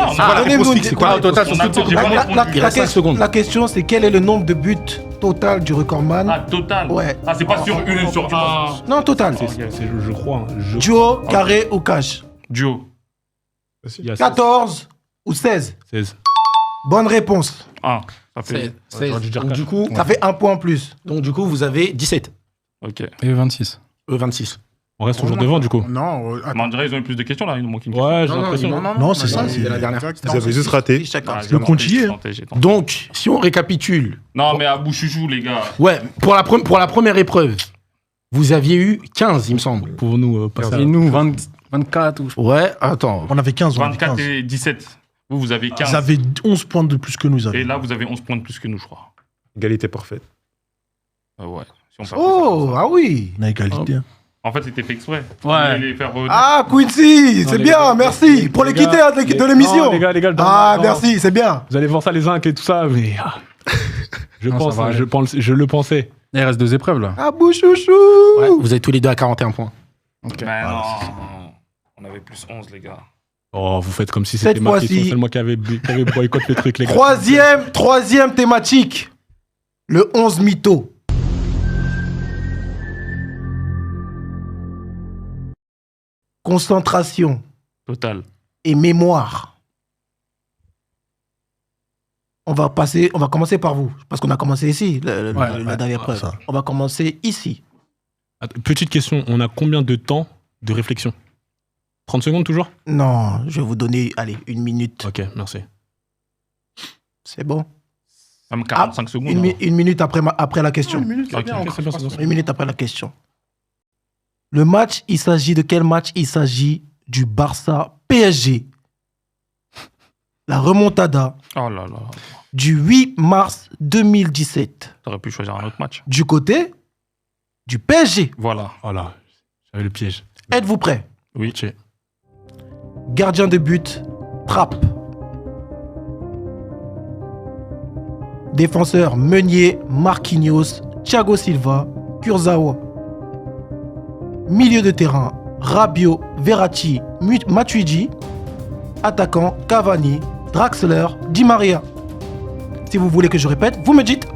on a- Donnez-nous une- C'est quoi Au total, sur toutes ces La- la- la- Il reste 5 secondes. La question, c'est quel est le nombre de buts total du recordman? Ah, total. Ouais. Ah, c'est pas sur une, sur un. Non, total. Je crois. Hein. Duo, carré ou cash? Duo. Il y a 14 ou 16? 16. Bonne réponse. Ah, ça fait. 16. J'aurais dû dire Donc, cash. du coup, Ça fait un point en plus. vous avez 17. Ok. Et 26. 26. On reste toujours devant, du coup. Non, Mais on dirait qu'ils ont eu plus de questions là, il nous manque une Ouais, j'ai Non, non, l'impression. non, c'est ça. c'est la dernière. Ils avaient juste raté. Chacun. Ah, Le compte y est, j'ai hein. tenté, j'ai tenté. Donc, si on récapitule, Non, mais à bout chouchou, les gars. ouais, pour la première épreuve, vous aviez eu 15, il me semble. Pour nous, passer à... Et nous, 24 ou... Ouais, attends. On avait 15. 24 et 17. Vous avez 15. Ils avaient 11 points de plus que nous. ils avaient. Et là, vous avez 11 points de plus que nous, je crois. Égalité parfaite. Ouais. Si on part Oh, comme ça. ah oui. On a égalité. hein. En fait, c'était fait exprès. Ouais. Vous voulez les faire Ah, Quincy, c'est les bien, gars, merci. Pour l'équité gars, de l'émission. Non, les gars, le Ah, non. merci, c'est bien. Vous allez voir ça les zincs et tout ça, mais... Je Non, pense, ça va hein, aller. je le pensais. Il reste 2 épreuves, là. Ah, bouchouchou. Ouais, vous êtes tous les deux à 41 points. Mais non. On avait plus 11, les gars. Oh, vous faites comme si Cette c'était ma fois-ci- question. C'est moi qui avait boycotté le truc, les gars. Troisième thématique. Le 11 mytho. Concentration Total. et mémoire. On va commencer par vous, parce qu'on a commencé ici, la dernière preuve. ça. On va commencer ici. Petite question, on a combien de temps de réflexion? 30 secondes toujours? Non, je vais vous donner, allez, 1 minute. Ok, merci. C'est bon. Même 45 secondes. Une minute après la question. Ok, c'est bien, c'est bien. 1 minute après la question. Le match, il s'agit de quel match? Il s'agit du Barça PSG. La remontada Oh là là. du 8 mars 2017. T'aurais pu choisir un autre match. Du côté du PSG. Voilà. Voilà, j'avais le piège. Êtes-vous prêts? Oui. Ok. Gardien de but, Trapp. Défenseur, Meunier, Marquinhos, Thiago Silva, Kurzawa. Milieu de terrain, Rabiot, Verratti, Matuidi. Attaquant, Cavani, Draxler, Di Maria. Si vous voulez que je répète, vous me dites.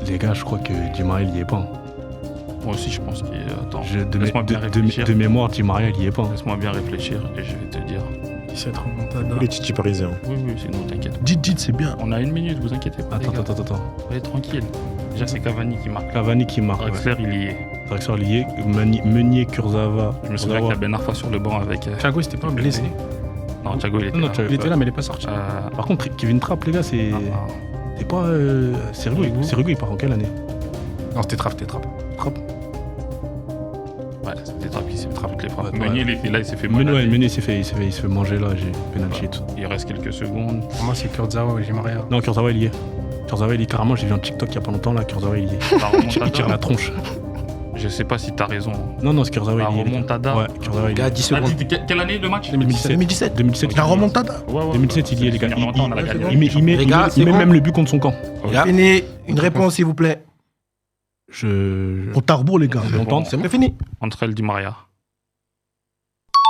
Les gars, je crois que Di Maria, il y est pas. Moi aussi, je pense qu'il est. Attends. De, bien réfléchir. de mémoire, Di Maria, il y est pas. Laisse-moi bien réfléchir et je vais te dire. Tous les Titi parisiens. Oui, sinon t'inquiète. Dites, c'est bien. On a 1 minute, vous inquiétez pas. Attends. Allez, tranquille. Déjà, c'est Cavani qui marque. Cavani qui marque. Draxler, il y est. Draxler, il y est. Meunier, Kurzawa. Je me souviens qu'il y a Ben Arfa sur le banc avec. Thiago, il s'était pas blessé. Non, Thiago, il était Non, là. Thiago, Il était là, mais il est pas sorti. Par contre, Kevin Trapp, les gars, c'est. C'est pas. Sergio, il part en quelle année? Non, c'était Trapp. Ouais, c'était Trapp qui s'est frappé toutes les frappes. Ouais. Meunier, il s'est fait Meunier, mal. Meunier, il s'est fait manger là, j'ai penalty et tout. Il reste quelques secondes. Pour moi, c'est Kurzawa et Di Maria. Non, Kurzawa, il y est. Kurzawa, il est carrément, j'ai vu un TikTok il y a pas longtemps là, Kurzawa, il y est. La remontada. Il tire la tronche. Je sais pas si t'as raison. Non, c'est Kurzawa, La il y est. remontada. Ouais, Kurzawa, il y Gars, est. 10 secondes. Quelle année le match 2017. 2017. La remontada. Ouais. 2017, il y est, les gars. On a gagné. Il met Les gars, c'est il met bon. même le but contre son camp. Fini. Une réponse, s'il vous plaît. Au Tarbour, les gars. On tente. C'est fini. Entre elle, Di Maria.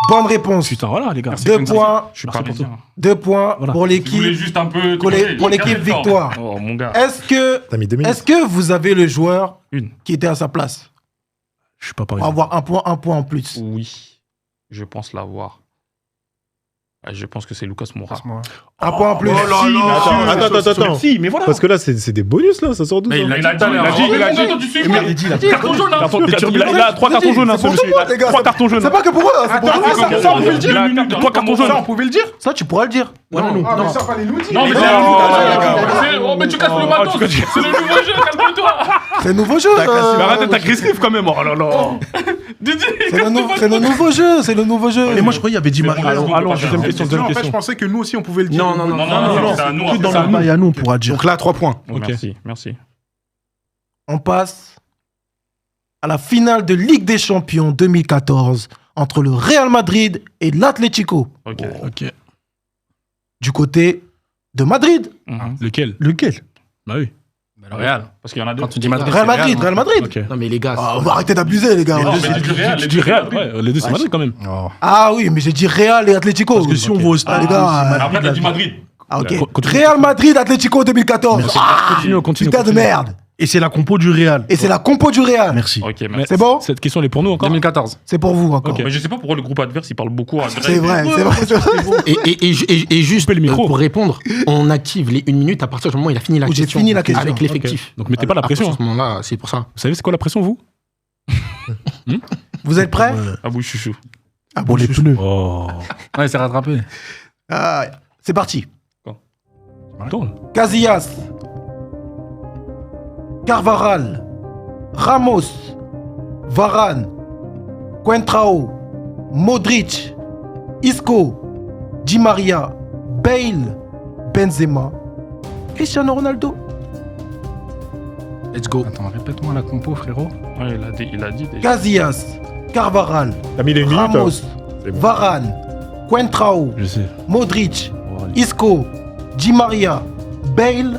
Bonne réponse. Putain, voilà, les gars. 2 points. Je suis Merci pour parisien. 2 points Voilà. pour Je voulais l'équipe. juste un peu. Pour l'équipe victoire. Oh, mon gars. Est-ce T'as mis 2 minutes. que vous avez le joueur Une. qui était à sa place? Je suis pas Pour parisien. avoir un point en plus. Oui. Je pense l'avoir. Je pense que c'est Lucas Moura. Un point en plus. Attends. Si, mais voilà. Parce que là, c'est des bonus, là, ça sort d'où ça Il a dit. Carton jaune. Il a 3 cartons jaunes, ce monsieur. Il a 3 cartons jaunes. C'est pas que pour eux, hein, c'est pour vous. Ça, on peut le dire. 3 cartons jaunes. on pouvait le dire. Ça, tu pourras le dire. Non, mais Non. ça, fallait nous dire. Non, mais Oh, oh, mais tu casses le matos. C'est le nouveau jeu, calme-toi. C'est le nouveau jeu. Mais arrête d'être agressif quand même. Oh là là. C'est le nouveau jeu. C'est le nouveau jeu. Et moi, je croyais qu'il y avait dit Maria. Allons, deuxième question, En deuxième fait, je question. pensais que nous aussi, on pouvait le dire. Non. C'est à nous. Plus dans le bail à nous, on pourra dire. Donc là, 3 points. Ok. Merci. On passe à la finale de Ligue des Champions 2014 entre le Real Madrid et l'Atlético. Ok. Du côté de Madrid. Lequel? Bah oui. Le Real. Parce qu'il y en a deux. Quand tu dis Madrid, Real Madrid, Real Madrid. Ok. Non, mais les gars, Ah, arrêtez d'abuser, les gars. Non, mais tu dis Real. Tu dis Real, ouais, les deux c'est Madrid quand même. Ah oui, mais j'ai dit Real et Atlético. Parce que si on va au stade, les gars, Après, t'as dit Madrid. Ah, ok. Continue. Real Madrid, Atlético 2014. Continue. Putain de merde. Et c'est la compo du Real. Et c'est la compo du Real. Merci. Ok, merci. C'est bon? Cette question, elle est pour nous encore. 2014. C'est pour vous encore. Ok. Mais je sais pas pourquoi le groupe adverse il parle beaucoup à Greg. C'est vrai. et juste Coupez le micro. pour répondre, on active les 1 minute à partir du moment où il a fini la Où j'ai question. fini la question. Avec l'effectif. Donc mettez pas la À partir pression. de ce moment-là, c'est pour ça. Vous savez c'est quoi la pression, vous? Vous êtes prêts? Ah oui, chouchou. Ah Pour les pneus. Oh. Ouais, c'est rattrapé. Ah, c'est parti. Attends. Casillas, Carvajal, Ramos, Varane, Coentrao, Modric, Isco, Di Maria, Bale, Benzema, Cristiano Ronaldo. Let's go. Attends, répète-moi la compo, frérot. Ouais, il a dit déjà. Casillas, Carvajal, T'as mis les minutes. Ramos, C'est bon. Varane, Coentrao, Je sais. Modric, Oh, allez. Isco, Di Maria, Bale,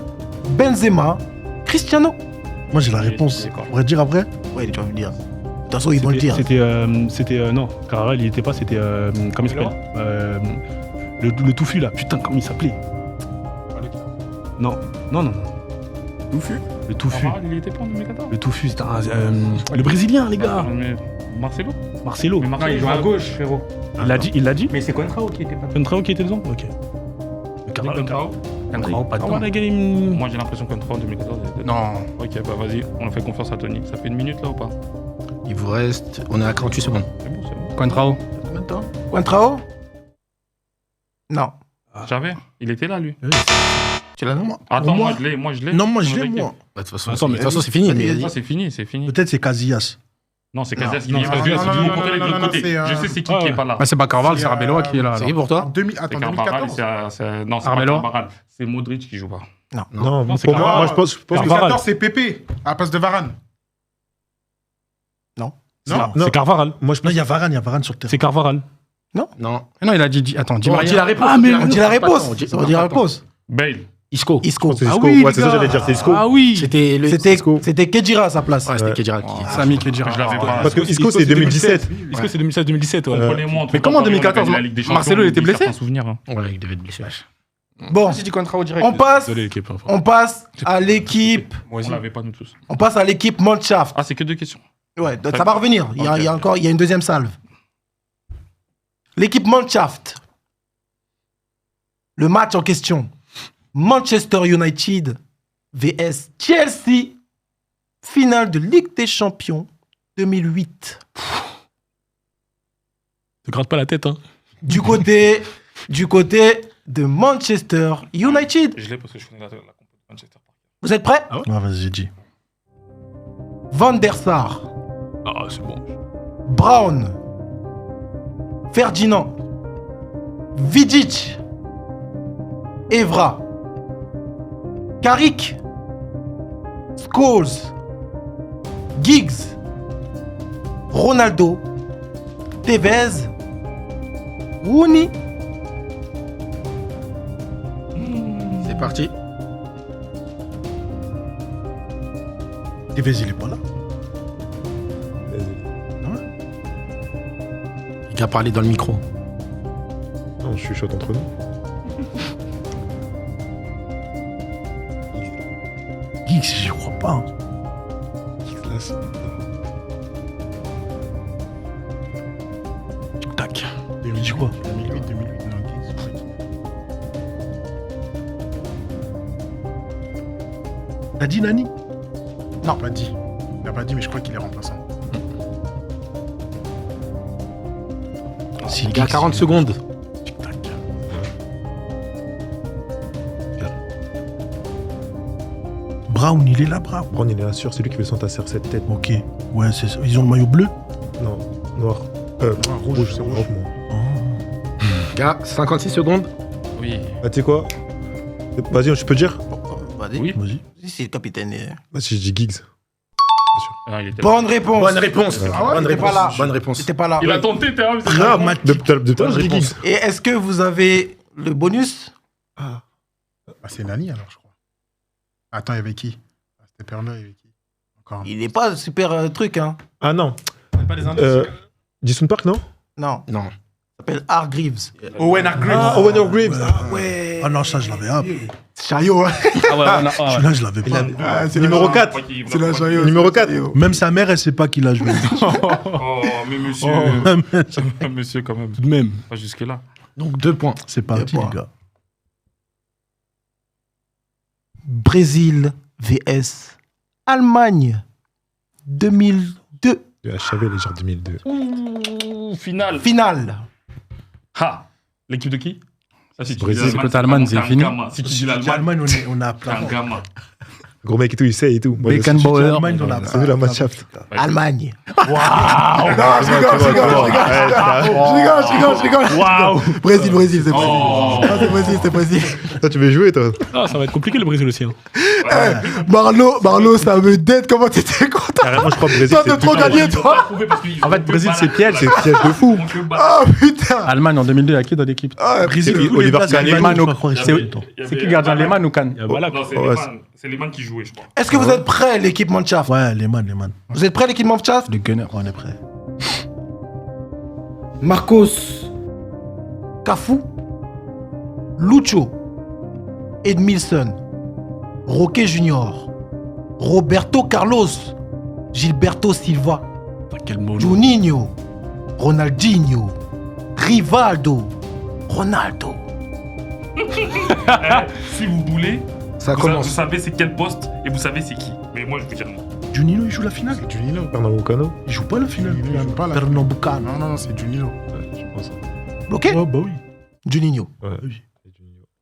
Benzema, Cristiano. Moi, j'ai la réponse. D'accord. On pourrait dire après? Ouais, tu vas me dire. De toute façon, ils vont le dire. C'était non, Carrera il y était pas, c'était comment il s'appelle le touffu là, putain comment il s'appelait? Non. Touffu. Le touffu. Il était pas en 2014. Le touffu, c'était le brésilien les gars. Mais Marcelo. Marcelo. Mais Marcelo, il joue à gauche, frérot. Il l'a dit. Mais c'est Coentrao qui était pas. Contrao qui était dedans? Ok. Contrao. Contrao, pas de Ah, temps. la game. Moi, j'ai l'impression que Contrao en 2014. Non. Ok, bah vas-y, on fait confiance à Tony. Ça fait une minute là ou pas? Il vous reste. On est à 48 secondes. C'est bon, c'est bon. Contrao. Combien de temps Contrao Non. J'avais. Il était là, lui. Tu l'as non Attends, Moi- moi je l'ai. Non, moi je On l'ai, est moi. Bah, de toute façon, Attends, mais de toute façon, c'est fini. Vas-y, mais- vas-y. Ça, c'est fini, c'est fini. Peut-être c'est Casillas. Non, c'est Casillas qui non, est non, Casillas, non, c'est du non, bon côté, non, de l'autre non, côté. c'est, Je sais c'est qui ah qui est ouais. pas là. Bah, c'est pas Carval, c'est C'est, Arbeloa qui est là. C'est alors. qui pour toi Attends, C'est Carvajal, 2014. non, c'est pas Arbeloa. Carvajal. C'est Modric qui joue pas. Non, Non, c'est pour moi, Carvajal. moi, je pense que 2014, c'est Pépé, à la place de Varane. Non. Non, C'est Carvaral. moi, je Non, pense il y a Varane sur le terrain. C'est Carvaral. Non. Non, il a dit. Attends, dis On Maria. dit la réponse. Ah, mais On dit la Pas de temps, réponse. On dit la réponse. Bale. Isco. Isco. c'est Ah Isco. oui, Ouais, c'est ça, les gars. j'allais dire, c'est Isco. Ah oui. C'était Kedira à sa place. Ouais, c'était Ouais. Kedira qui. Sami Kedira. Je l'avais pas. Parce que Isco, c'est 2017. Est-ce que c'est 2016-2017 ouais. Comprenez-moi, Mais comment en 2014, la Ligue des Champions, Marcelo, il était il blessé garde un souvenir. Hein. Ouais, il devait être blessé. Bon, J'ai dit Contrao direct. on passe, Désolé, l'équipe. on passe à l'équipe. Moi On aussi. l'avait pas, nous tous. On passe à l'équipe Mannschaft. Ah, c'est que 2 questions. Ouais, donc ça va revenir. Il y a, Ok. il y a encore, il y a une deuxième salve. L'équipe Mannschaft. Le match en question. Manchester United vs Chelsea. Finale de Ligue des Champions 2008. Te gratte pas la tête, hein. Du côté de Manchester United. Je l'ai parce que je connais la compo de Manchester. Vous êtes prêts? Ouais, vas-y, j'ai dit. Van der Sar, Ah, c'est bon. Brown, Ferdinand, Vidic, Evra, Carrick, Scholes, Giggs, Ronaldo, Tevez, Rooney. C'est parti. Tevez, il est pas là. Il a parlé dans le micro. Non, je suis chaud entre nous. Geeks, j'y crois pas. Hein. Tac. 2010 quoi 2008, 2008. Non, Geeks. T'as dit Nani? Non. Pas dit. Il n'a pas dit, mais je crois qu'il est remplaçant. Si, Il y a 40 secondes. Tac. Brown, il est là, Brown. Brown, il est sûr, c'est lui qui veut s'entasser cette tête. Ok. Ouais, c'est ça. Ils ont le maillot bleu. Non, noir. Rouge, c'est rouge. Gars, 56 secondes. Oui. Ah, tu sais quoi? Vas-y, je peux dire? Vas-y. Oui. Vas-y. C'est le capitaine. Bah, si je dis Giggs. Ah, il était là. Bonne réponse. Bonne réponse. Ah ouais, Bonne t'étais pas réponse. là. Bonne réponse. C'était pas là. Il a tenté, t'es un. Ah, Matt. Depuis tout à l'heure, je dis Giggs. Et est-ce que vous avez le bonus? Bah, c'est Nani alors, je crois. Attends, il y avait qui? C'était Perler, il y avait qui? Encore. Il est pas super truc, hein. Ah non. Pas des indices. Jason Park, non? Non. Non. Il s'appelle Hargreaves. Owen Hargreaves. Ah, Owen Hargreaves. Ouais. Ah non, ça, je l'avais. Ah, Chaillot, hein. Ah ouais, ah ouais. celui-là, je l'avais pas. Ah, c'est numéro 4. C'est la Chaillot. Numéro 4. Même sa mère, elle sait pas qu'il a joué. Oh, mais monsieur. Monsieur, quand même. Tout de même. Pas jusque-là. Donc 2 points. C'est parti, points. les gars. Brésil vs Allemagne 2002. Je savais les gens 2002. Ouh, finale. Finale. Ha. L'équipe de qui? Ça, si tu Brésil. dis C'est côté Allemagne, c'est t'es un fini. gamin. Si tu dis l'Allemagne, L'Allemagne, on a t'es un plein. gamin. Gros mec et tout, il sait et tout. Moi, Beckenbauer. L'Allemagne, on a C'est vu la Mannschaft. Allemagne. Je rigole. Waouh. Brésil, c'est Oh. Ah, c'est Brésil. Toi, tu veux jouer, toi? Ah, ça va être compliqué le Brésil aussi. Hein. Marlo, ça me dette. Comment t'étais content? Carrément, je crois que Brésil, Toi, c'est de trop plus- gagner, toi. En fait, Brésil, c'est piège. C'est piège de fou. Ah, putain. Allemagne en 2002, il y a qui dans l'équipe? Ah, Brésil, C'est tous les Oliver places, Kahn. Allemagne, Lehmann, je crois, c'est- C'est qui gardien, Lehmann ou Kahn? Voilà. Non, c'est Ouais, Lehmann. C'est Lehmann qui jouait, je crois. Est-ce que vous êtes prêts, l'équipe Mannschaft? Ouais, les man. Vous êtes prêts, l'équipe Mannschaft? Le gunner. On est prêt. Marcos, Cafu, Lucho, Edmilson, Roque Junior, Roberto Carlos, Gilberto Silva, Quel mot. Juninho, Ronaldinho, Rivaldo, Ronaldo. Si vous voulez, Ça vous commence. savez c'est quel poste et vous savez c'est qui. Mais moi, je vais dire non. Juninho, il joue la finale. Juninho, Pernambucano. Il joue pas la finale. Juninho, il joue pas la Pernambucano. Non, c'est Juninho. Je pense. Bloqué Oh, bah oui. Juninho. Ouais. Oui.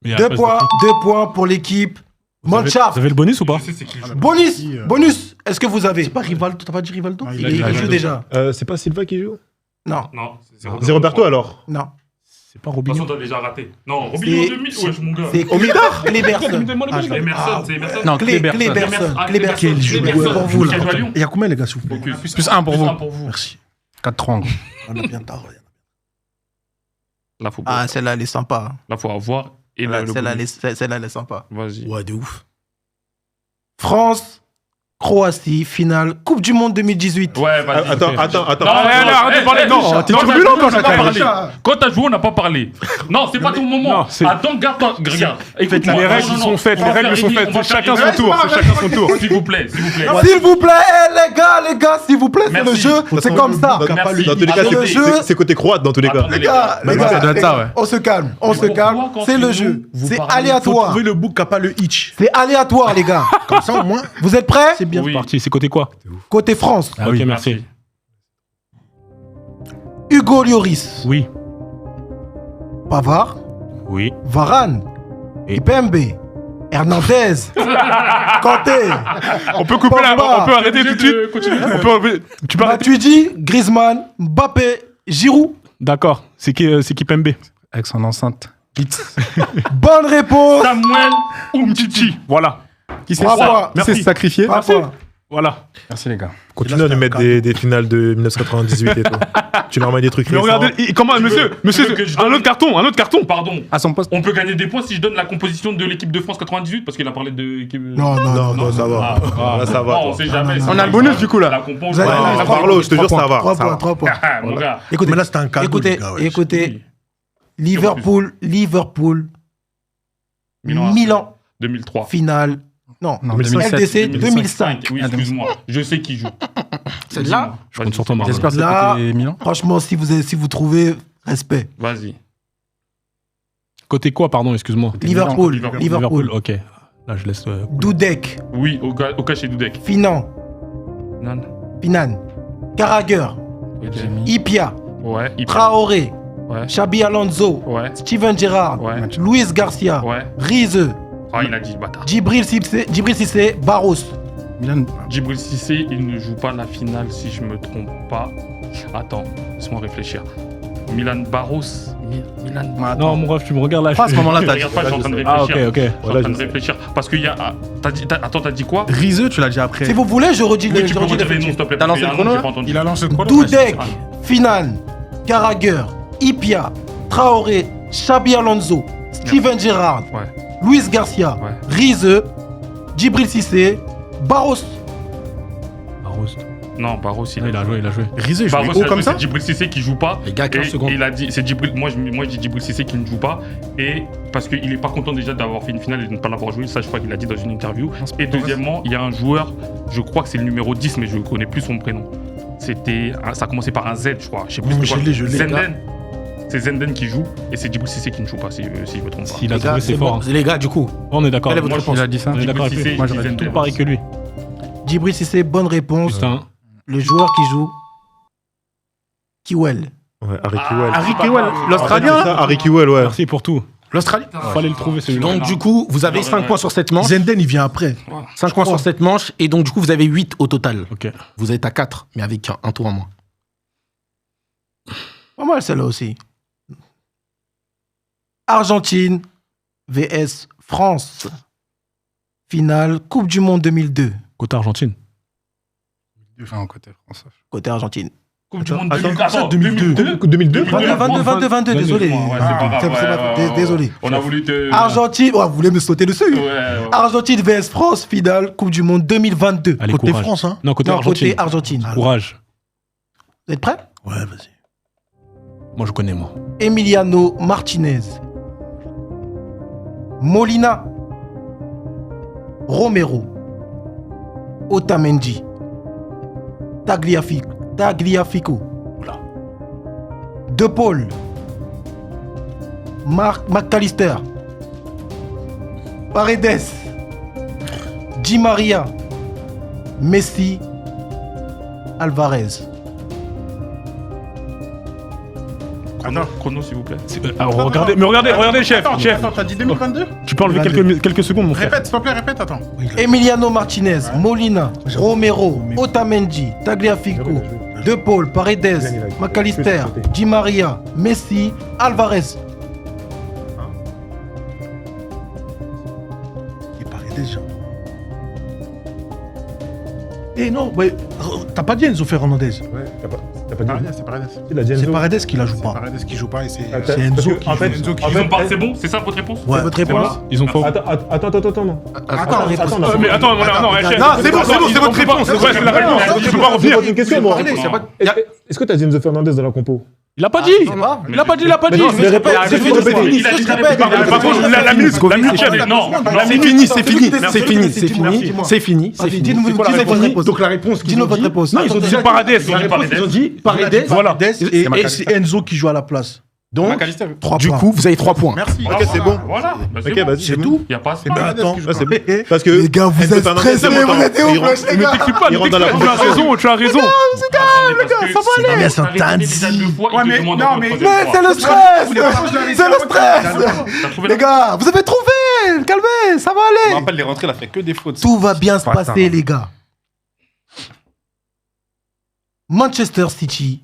Mais il y a 2 pas de points, prix. 2 points pour l'équipe. Vous avez Manchaf. le bonus ou pas? Je sais c'est qui joue. Bonus, bonus. Est-ce que vous avez? C'est pas Rivaldo, t'as pas dit Rivaldo? Ah, Non, Il joue déjà. C'est pas Silva qui joue? Non, Non, C'est Roberto alors? non. C'est pas De toute façon, Robinho. t'as déjà raté. Non, Robinho C'est- 2000, wesh, mon gars. C'est Cléberson. Emerson, c'est Emerson. Non, Cléberson. Ah, Cléberson. Quel joueur pour vous, là. Qui joue à Lyon. Il y a combien, les gars, s'il vous plaît? Focus. Plus un pour vous. Un pour vous. Merci. 4-3 gros. On a bien tard. Là, faut, Ah, celle-là, elle est sympa. là, faut avoir. Et Là, le celle-là, bonus. elle est sympa. Vas-y. Ouais, de ouf. France, Croatie, finale, Coupe du Monde 2018. Ouais, vas-y. Attends. Non, arrête de parler. Non, t'es turbulent quand on n'a pas t'as parlé. Quand t'as joué, on n'a pas parlé. Non, c'est pas ton moment. Non, c'est- Attends, regarde. Écoute-moi. Les règles Non, sont faites. on Les va règles faire sont une- on faites. va Chacun faire son une- tour. Chacun son tour. S'il vous plaît, s'il vous plaît. S'il vous plaît, les gars, s'il vous plaît, c'est Merci. le jeu, c'est comme ça. Merci. Dans tous les cas, Attendez, c'est côté croate dans tous les cas. Attendez, Les gars, ça doit être ça, ouais. on se calme, Mais pourquoi quand c'est le nous, jeu, vous c'est parlez- Faut aléatoire, trouver le bouc qui a pas le hitch. c'est aléatoire les gars. Comme ça, au moins, Vous êtes prêts? c'est bien. Oui. Parti. C'est côté quoi? Côté France, Ah, ok, merci. Hugo Lloris, Oui. Pavard, Oui. Varane, Et- Ipembe, Hernandez, Kanté, On peut couper la. Pogba. On peut arrêter tout de suite. On peut enlever- Tu peux arrêter. Matuidi, Griezmann, Mbappé, Giroud. D'accord. C'est qui Pembe? Avec son enceinte. Bonne réponse. Samuel Umtiti. Voilà. Qui s'est Bravo. s'est sacrifié? Bravo. Voilà. Merci les gars. Continue à nous mettre des finales de 1998 et tout. Tu leur mets des trucs Mais récents. regardez, comment, Tu monsieur, veux que je un donne- autre carton. Pardon. À son poste. On peut gagner des points si je donne la composition de l'équipe de France 98 parce qu'il a parlé de l'équipe. Non, ça va. Là, ça va. Non, on toi. sait jamais. On a le bonus, du coup, là. La compo. Vous avez- Ouais, Ouais, Ah, Parlo, je te jure, ça va. 3 ça points, va. 3 points. Ah, mon gars. Écoutez, Mais là, c'était un cadeau, écoutez, les gars, ouais. écoutez, Liverpool, Milan, 2003. finale. Non, Non, 2007. LDC 2005. Oui, excuse-moi. Je sais qui joue. Celle-là, Je compte sur toi, Marlon. J'espère que Là- c'était Milan. franchement, si vous trouvez, respect. Vas-y. Côté quoi, pardon, excuse-moi. Liverpool, Liverpool. Liverpool. Ok. Là, je laisse. Dudek, Oui, au cas chez Dudek. Finan, Non. Finan, Carragher, Ok. Ipia, Ouais. Traoré, Ouais. Xabi Alonso, Ouais. Steven Gerrard, Ouais. Luis Garcia, Ouais. Rize, Ah, il a dit bâtard. Djibril Cissé, Barros. Milan. Djibril Cissé, il ne joue pas la finale si je me trompe pas. Attends, laisse-moi réfléchir. Milan Barros. Milan. Non, mon ref, tu me regardes là. Pas à ce moment-là, Je t'as regarde pas, je suis en train de Ah, ok, réfléchir. ok. Je suis en Voilà, train je de sais. réfléchir. Parce qu'il y a. Attends, t'as dit quoi? Riseux, tu l'as dit après. Si vous voulez, je redis Oui, le tu peux redire les noms, s'il te plaît. T'as parce lancé qu'il y a le un nom chrono, que j'ai pas entendu. Il a lancé le chrono. Dudek, Finan, Carragher, Ipia, Traoré, Xabi Alonso, Steven Gerrard, Ouais. Luis Garcia, Ouais. Rize, Djibril Cissé, Barros. Barros. Non, Barros, Il a joué. Riseux, il Barros, jouait haut comme ça. c'est Djibril Cissé qui joue pas. Les gars, 15 Et secondes. il a dit, c'est Djibril, moi je dis Djibril Cissé qui ne joue pas. Et parce qu'il est pas content déjà d'avoir fait une finale et de ne pas l'avoir joué. Ça, je crois qu'il a dit dans une interview. Et deuxièmement, il y a un joueur, je crois que c'est le numéro 10, mais je ne connais plus son prénom. Ça a commencé par un Z, je crois. Je sais plus Non, c'était quoi. je l'ai, Zenden. C'est Zenden qui joue et c'est Djibril Cissé qui ne joue pas, si je me trompe pas. S'il a Les gars, trouvé, c'est c'est fort. bon. hein. Les gars, du coup, On est d'accord. Quelle est votre Moi, réponse? Il a dit ça. On est d'accord avec Djibril lui. Cissé, Moi, je j'aurais disais tout pareil que lui. Djibril Cissé, bonne réponse. Putain. Le joueur qui joue, Kiwell. Ouais, Harry Kewell. Harry Kewell, l'Australien. Ça, Harry Kewell, ouais. Merci pour tout. L'Australie. Fallait le trouver, celui-là. Donc, du coup, vous avez 5 points sur cette manche. Zenden, il vient après. 5 points sur cette manche. Et donc, du coup, vous avez 8 au total. Ok. Vous êtes à 4, mais avec un tour en moins. Pas mal celle-là aussi. Argentine vs France. Finale Coupe du Monde 2002. Côté Argentine. Enfin, côté français. Côté Argentine. Coupe du Monde Attends, 2002. ça, Attends, 2002. 2002 22, désolé. Ouais, c'est pas grave. C'est ouais, pas- ouais, ouais. désolé. On a voulu te. Argentine, oh, vous voulez me sauter dessus. Ouais, ouais. Argentine vs France, finale Coupe du Monde 2022. Allez, Côté courage. France, hein. Non, côté Non, Argentine. côté Argentine. Courage. Vous êtes prêts? Ouais, vas-y. Moi, je connais, moi. Emiliano Martinez. Molina. Romero. Otamendi. Tagliafico. De Paul. McAllister. Paredes, Di Maria, Messi, Alvarez. Chrono, s'il vous plaît. Regardez, chef. Attends, t'as dit 2022 Tu peux enlever quelques secondes, mon frère. Répète, s'il te plaît, répète, attends. Emiliano Martinez, Molina, Romero, Otamendi, Tagliafico, De Paul, Paredes, McAllister, Di Maria, Messi, Alvarez. Il paraît déjà. Eh non, ouais, t'as pas dit Enzo Fernandez. Ouais, t'as pas dit. C'est Paredes. Il a dit C'est Enzo. Paredes qui la joue C'est pas. Paredes qui joue pas et c'est. C'est Enzo qui en joue. fait, Enzo qui en joue. fait, C'est bon, c'est ça votre réponse? C'est votre réponse? Ils ont faux. Attends, non. Attends, non. Mais attends, non, chef. Non, c'est bon, c'est votre réponse. Ouais, c'est la réponse. Je peux pas revenir. C'est une question, moi. Paredes, c'est pas- Est-ce que t'as dit Enzo Fernandez dans la compo? Il a pas dit. ça va. Il a pas dit. non, mais répète, Il a c'est répété. juste répéter. Il a dit Par contre, la minute, chef. Non, C'est fini. C'est fini. Dis-nous C'est quoi la votre réponse réponse. Donc la réponse qu'ils Dis-nous ont votre dit. réponse. Non, ils ont dit Paredes. Ils ont dit Paredes. Voilà. Et c'est Enzo qui joue à la place. Donc, McAllister. 3 Du points. coup, vous avez 3 points. Merci. Ok, c'est bon. Voilà. Ok, vas-y. c'est tout. Il n'y a pas Eh ben attends. Ouais, c'est bon. Parce que. Les gars, vous Enzo êtes Fernandez, stressés, c'est mon vous temps. êtes où, Il rentre- les gars? T'excuse pas, Il rentre dans la tu as compétition. raison, tu as raison. Mais c'est un Tanzi. Ouais, mais non, mais. Mais c'est le stress. C'est le stress. Les gars, vous avez trouvé. Calmez, ça va Je me aller. rappelle, les rentrées, il a fait que des fautes. Tout va bien se Pas ça, passer, non. les gars. Manchester City,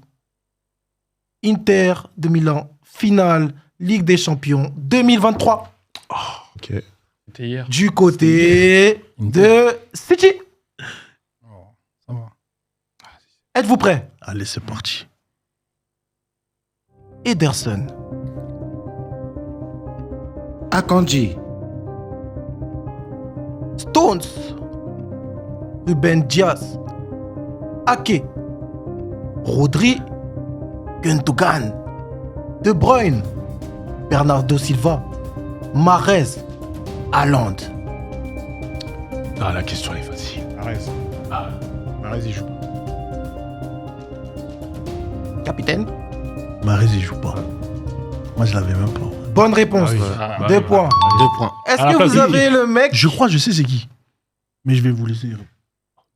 Inter de Milan, finale Ligue des Champions 2023. Ok. C'était hier. Du côté de City. Ça va. Êtes-vous prêts? allez, c'est parti. Ederson, Akanji, Stones, Ruben Dias, Ake, Rodri, Gundogan, De Bruyne, Bernardo Silva, Mahrez, Haaland. Ah, la question est facile. Arrête. Arrête, il joue pas. Capitaine, Mahrez, il joue pas. Moi, je l'avais même pas. bonne réponse. Ah oui. 2 points. 2 points. Est-ce À la que place vous de avez le mec? Je crois, je sais c'est qui. Mais je vais vous laisser.